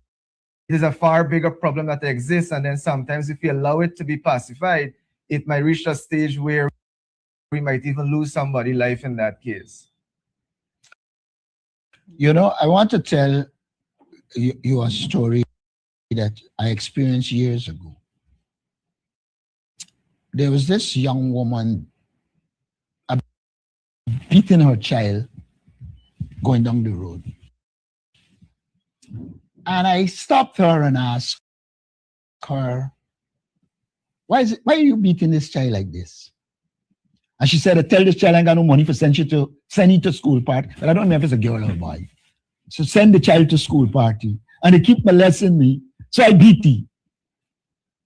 is a far bigger problem that exists, and then sometimes if you allow it to be pacified, it might reach a stage where we might even lose somebody's life in that case. You know, I want to tell you a story that I experienced years ago. There was this young woman beating her child going down the road. And I stopped her and asked her, why are you beating this child like this? And she said, I tell this child I ain't got no money for send him to school party, but I don't know if it's a girl or a boy. So send the child to school party. And they keep molesting me, so I beat him.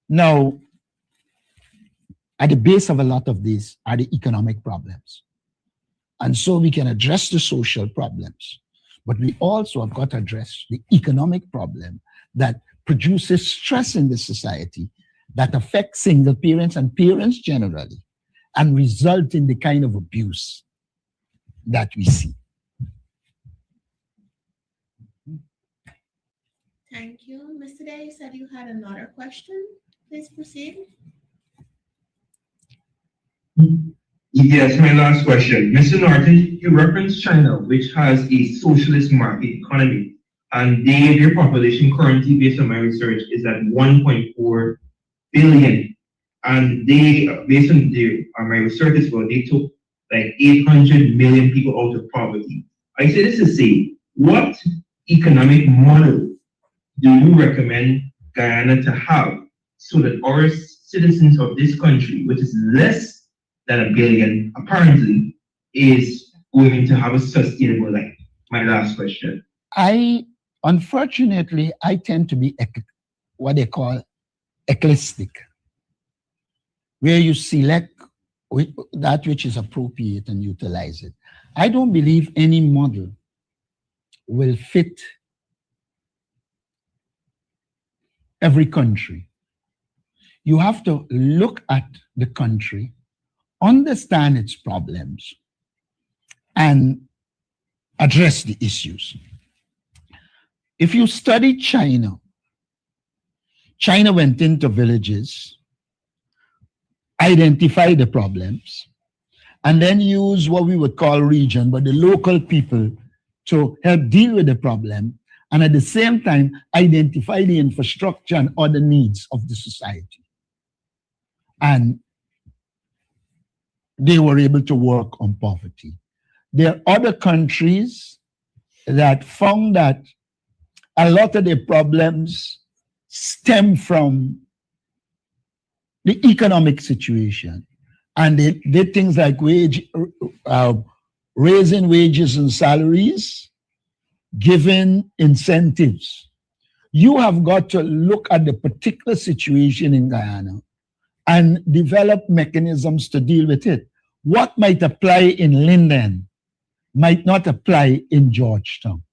Now, at the base of a lot of these are the economic problems. And so we can address the social problems, but we also have got to address the economic problem that produces stress in the society that affect single parents and parents generally and result in the kind of abuse that we see. Thank you. Mr. Day, you said you had another question. Please proceed. Yes, my last question. Mr. Norton, you referenced China, which has a socialist market economy, and their population currently, based on my research, is at 1.4 billion. And they, based on my research as well, they took like 800 million people out of poverty. I say this to say, what economic model do you recommend Guyana to have so that our citizens of this country, which is less than a billion, apparently, is going to have a sustainable life? My last question. Unfortunately, I tend to be what they call eclectic, where you select that which is appropriate and utilize it. I don't believe any model will fit every country. You have to look at the country, understand its problems, and address the issues. If you study China, China went into villages, identified the problems, and then used what we would call region, but the local people to help deal with the problem, and at the same time, identify the infrastructure and other needs of the society. And they were able to work on poverty. There are other countries that found that a lot of the problems stem from the economic situation. And they did things like raising wages and salaries, giving incentives. You have got to look at the particular situation in Guyana and develop mechanisms to deal with it. What might apply in Linden might not apply in Georgetown.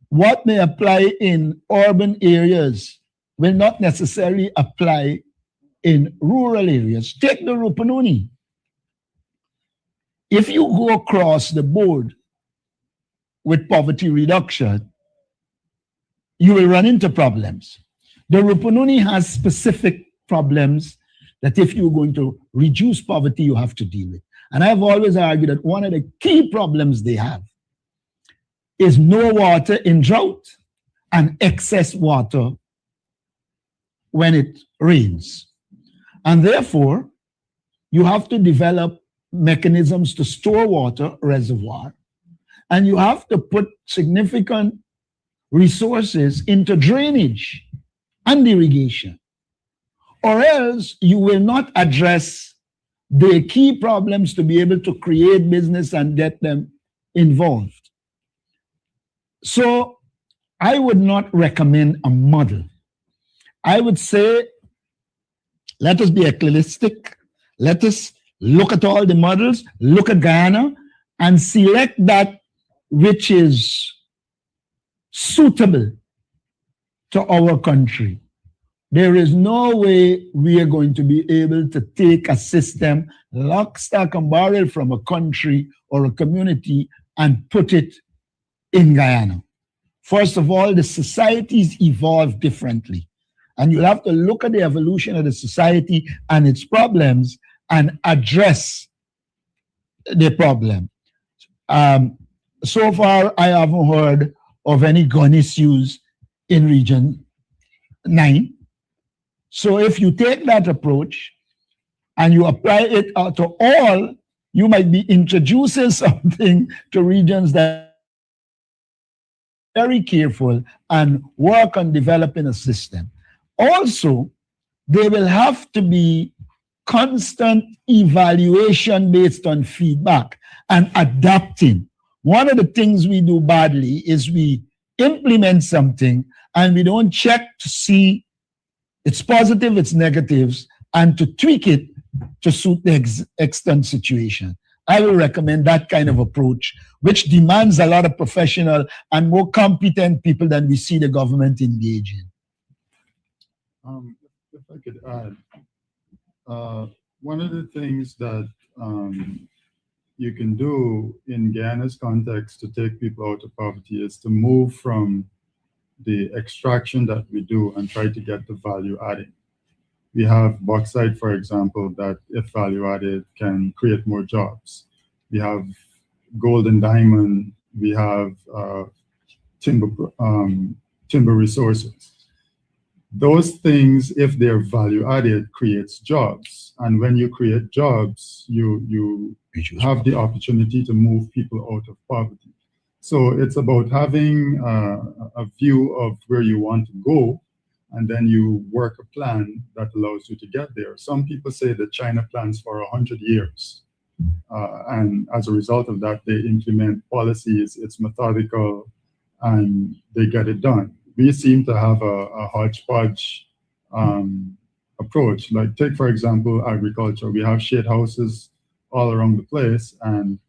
What may apply in urban areas will not necessarily apply in rural areas. Take the Rupununi. If you go across the board with poverty reduction, you will run into problems. The Rupununi has specific problems that if you're going to reduce poverty, you have to deal with. And I've always argued that one of the key problems they have is no water in drought and excess water when it rains. And therefore, you have to develop mechanisms to store water, reservoir, and you have to put significant resources into drainage and irrigation, or else you will not address the key problems to be able to create business and get them involved. So I would not recommend a model. I would say, let us be eclectic. Let us look at all the models, look at Guyana, and select that which is suitable to our country. There is no way we are going to be able to take a system, lock, stock, and barrel from a country or a community and put it in Guyana. First of all, the societies evolve differently. And you'll have to look at the evolution of the society and its problems and address the problem. So far, I haven't heard of any gun issues in Region 9. So if you take that approach and you apply it to all, you might be introducing something to regions that are very careful and work on developing a system. Also, there will have to be constant evaluation based on feedback and adapting. One of the things we do badly is we implement something and we don't check to see its positive, its negatives, and to tweak it to suit the extant situation. I will recommend that kind of approach, which demands a lot of professional and more competent people than we see the government engage in. If I could add, one of the things that you can do in Guyana's context to take people out of poverty is to move from the extraction that we do and try to get the value adding. We have bauxite, for example, that if value added can create more jobs. We have gold and diamond. We have timber resources. Those things, if they're value added, creates jobs. And when you create jobs, you have the opportunity to move people out of poverty. So it's about having a view of where you want to go, and then you work a plan that allows you to get there. Some people say that China plans for 100 years. And as a result of that, they implement policies, it's methodical, and they get it done. We seem to have a hodgepodge approach. Like take, for example, agriculture. We have shade houses all around the place, and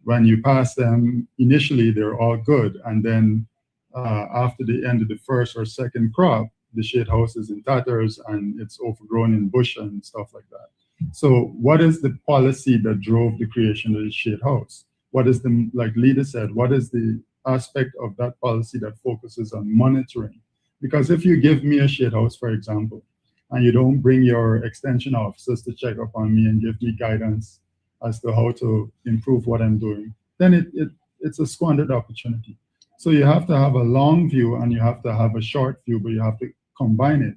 when you pass them, initially they're all good. And then after the end of the first or second crop, the shade house is in tatters and it's overgrown in bush and stuff like that. So what is the policy that drove the creation of the shade house? What is the, like Lida said, what is the aspect of that policy that focuses on monitoring? Because if you give me a shade house, for example, and you don't bring your extension officers to check up on me and give me guidance as to how to improve what I'm doing, then it's a squandered opportunity. So you have to have a long view and you have to have a short view, but you have to combine it.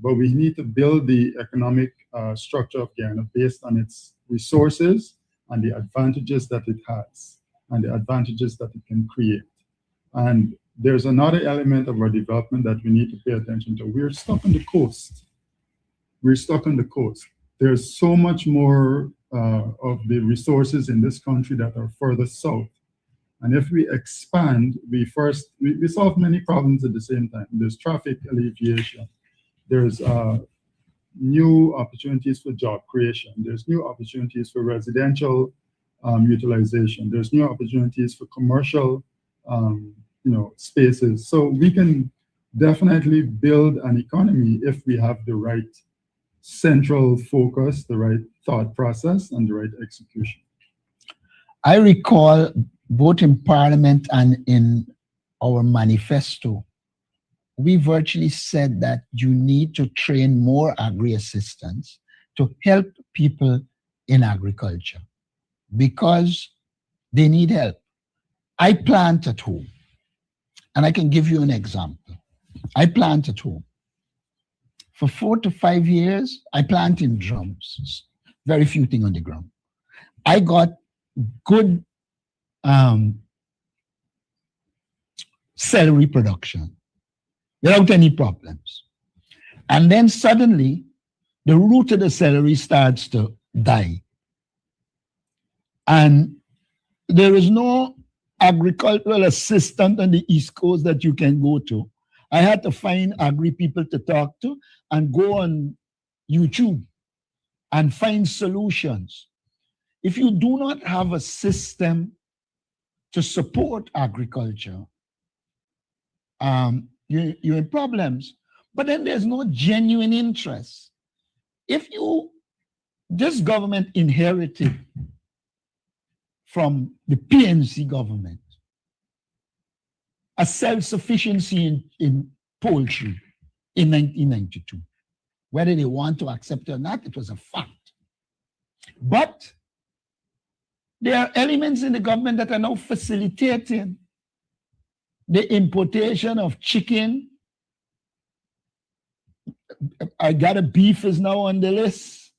But we need to build the economic structure of Guyana based on its resources and the advantages that it has and the advantages that it can create. And there's another element of our development that we need to pay attention to. We're stuck on the coast. We're stuck on the coast. There's so much more of the resources in this country that are further south. And if we expand, we solve many problems at the same time. There's traffic alleviation. There's new opportunities for job creation. There's new opportunities for residential utilization. There's new opportunities for commercial spaces. So we can definitely build an economy if we have the right central focus, the right thought process, and the right execution. I recall both in Parliament and in our manifesto, we virtually said that you need to train more agri-assistants to help people in agriculture because they need help. I plant at home, and I can give you an example. I plant at home. For 4 to 5 years, I plant in drums, very few things on the ground. I got good celery production without any problems. And then suddenly, the root of the celery starts to die. And there is no agricultural assistant on the East Coast that you can go to. I had to find agri people to talk to and go on YouTube and find solutions. If you do not have a system to support agriculture, you're in problems. But then there's no genuine interest. This government inherited from the PNC government a self-sufficiency in poultry in 1992. Whether they want to accept it or not, it was a fact. But there are elements in the government that are now facilitating the importation of chicken. I got a beef is now on the list.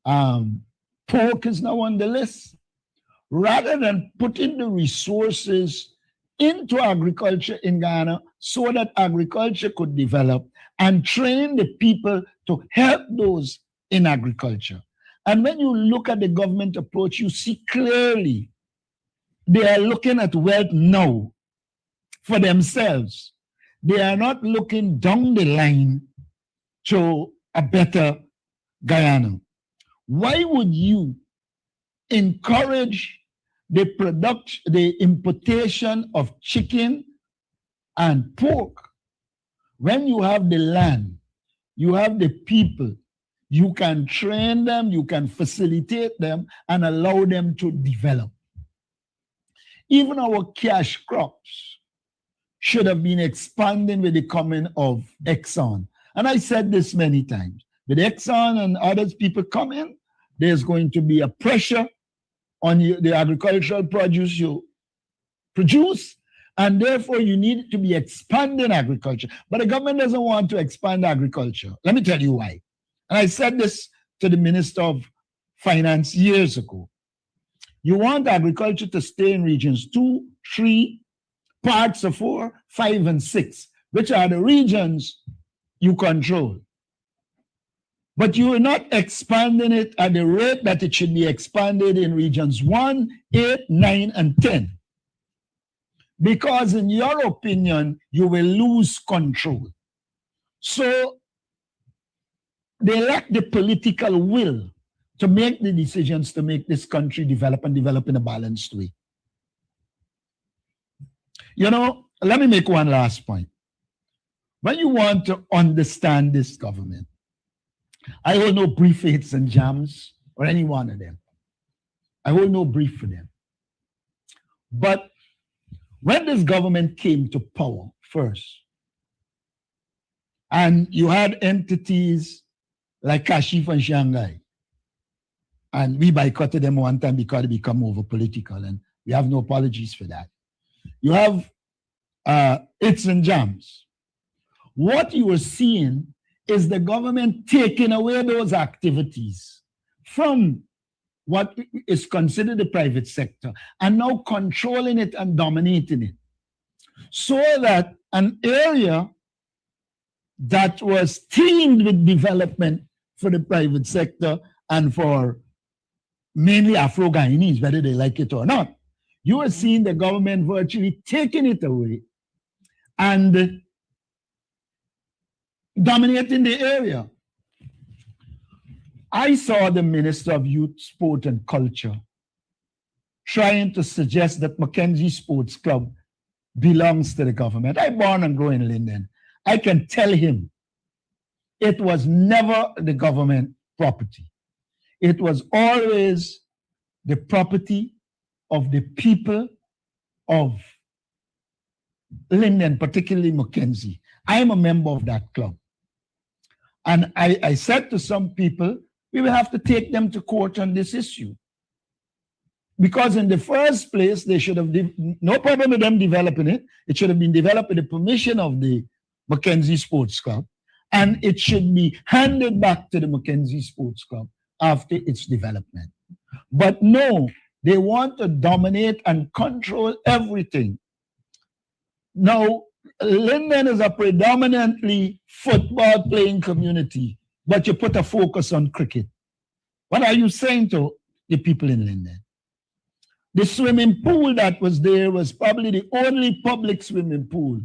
Pork is now on the list. Rather than putting the resources into agriculture in Ghana so that agriculture could develop and train the people to help those in agriculture. And when you look at the government approach, you see clearly they are looking at wealth now for themselves. They are not looking down the line to a better Guyana. Why would you encourage the importation of chicken and pork when you have the land You have the people. You can train them, you can facilitate them, and allow them to develop. Even our cash crops should have been expanding with the coming of Exxon. And I said this many times. With Exxon and others people come in, there's going to be a pressure on the agricultural produce you produce, and therefore you need to be expanding agriculture. But the government doesn't want to expand agriculture. Let me tell you why. And I said this to the Minister of Finance years ago. You want agriculture to stay in regions 2, 3, parts of 4, 5, and 6, which are the regions you control. But you are not expanding it at the rate that it should be expanded in regions 1, 8, 9, and 10. Because in your opinion, you will lose control. So they lack the political will to make the decisions to make this country develop and develop in a balanced way. You know, let me make one last point. When you want to understand this government, I hold no brief for Hits and Jams or any one of them. I hold no brief for them. But when this government came to power first, and you had entities like Kashif and Shanghai, and we boycotted them one time because they become over political, and we have no apologies for that. You have Hits and Jams. What you are seeing is the government taking away those activities from what is considered the private sector and now controlling it and dominating it. So that an area that was teamed with development for the private sector and for mainly Afro-Guyanese, whether they like it or not, you are seeing the government virtually taking it away and dominating the area. I saw the Minister of Youth, Sport and Culture trying to suggest that Mackenzie Sports Club belongs to the government. I born and grew in Linden. I can tell him it was never the government property. It was always the property of the people of Linden, particularly Mackenzie. I am a member of that club. And I said to some people, we will have to take them to court on this issue. Because in the first place, they should have, no problem with them developing it. It should have been developed with the permission of the Mackenzie Sports Club. And it should be handed back to the Mackenzie Sports Club after its development. But no, they want to dominate and control everything. Now, Linden is a predominantly football playing community, but you put a focus on cricket. What are you saying to the people in Linden? The swimming pool that was there was probably the only public swimming pool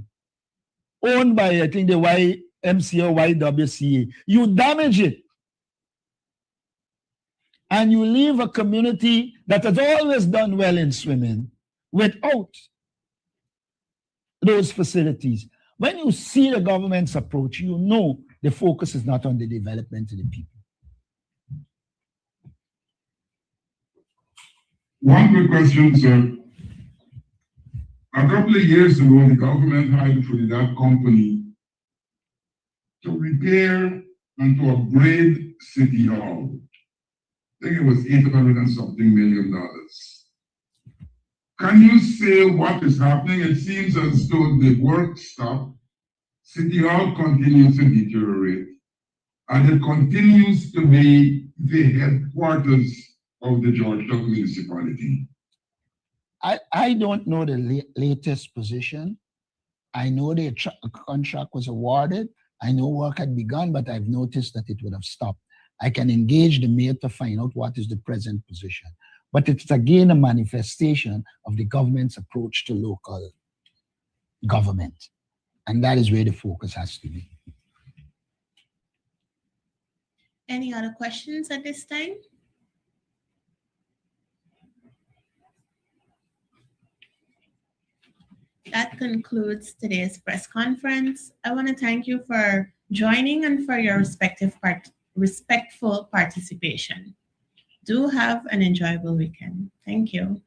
owned by, I think, the YMCA or YWCA. You damage it. And you leave a community that has always done well in swimming without those facilities. When you see the government's approach, you know the focus is not on the development of the people. One quick question, sir. A couple of years ago, the government hired Trinidad company to repair and to upgrade City Hall. I think it was $800 and something million. Can you say what is happening? It seems as though the work stopped. City Hall continues to deteriorate, and it continues to be the headquarters of the Georgetown municipality. I don't know the latest position. I know the contract was awarded. I know work had begun, but I've noticed that it would have stopped. I can engage the mayor to find out what is the present position. But it's again a manifestation of the government's approach to local government. And that is where the focus has to be. Any other questions at this time? That concludes today's press conference. I want to thank you for joining and for your respectful participation. Do have an enjoyable weekend. Thank you.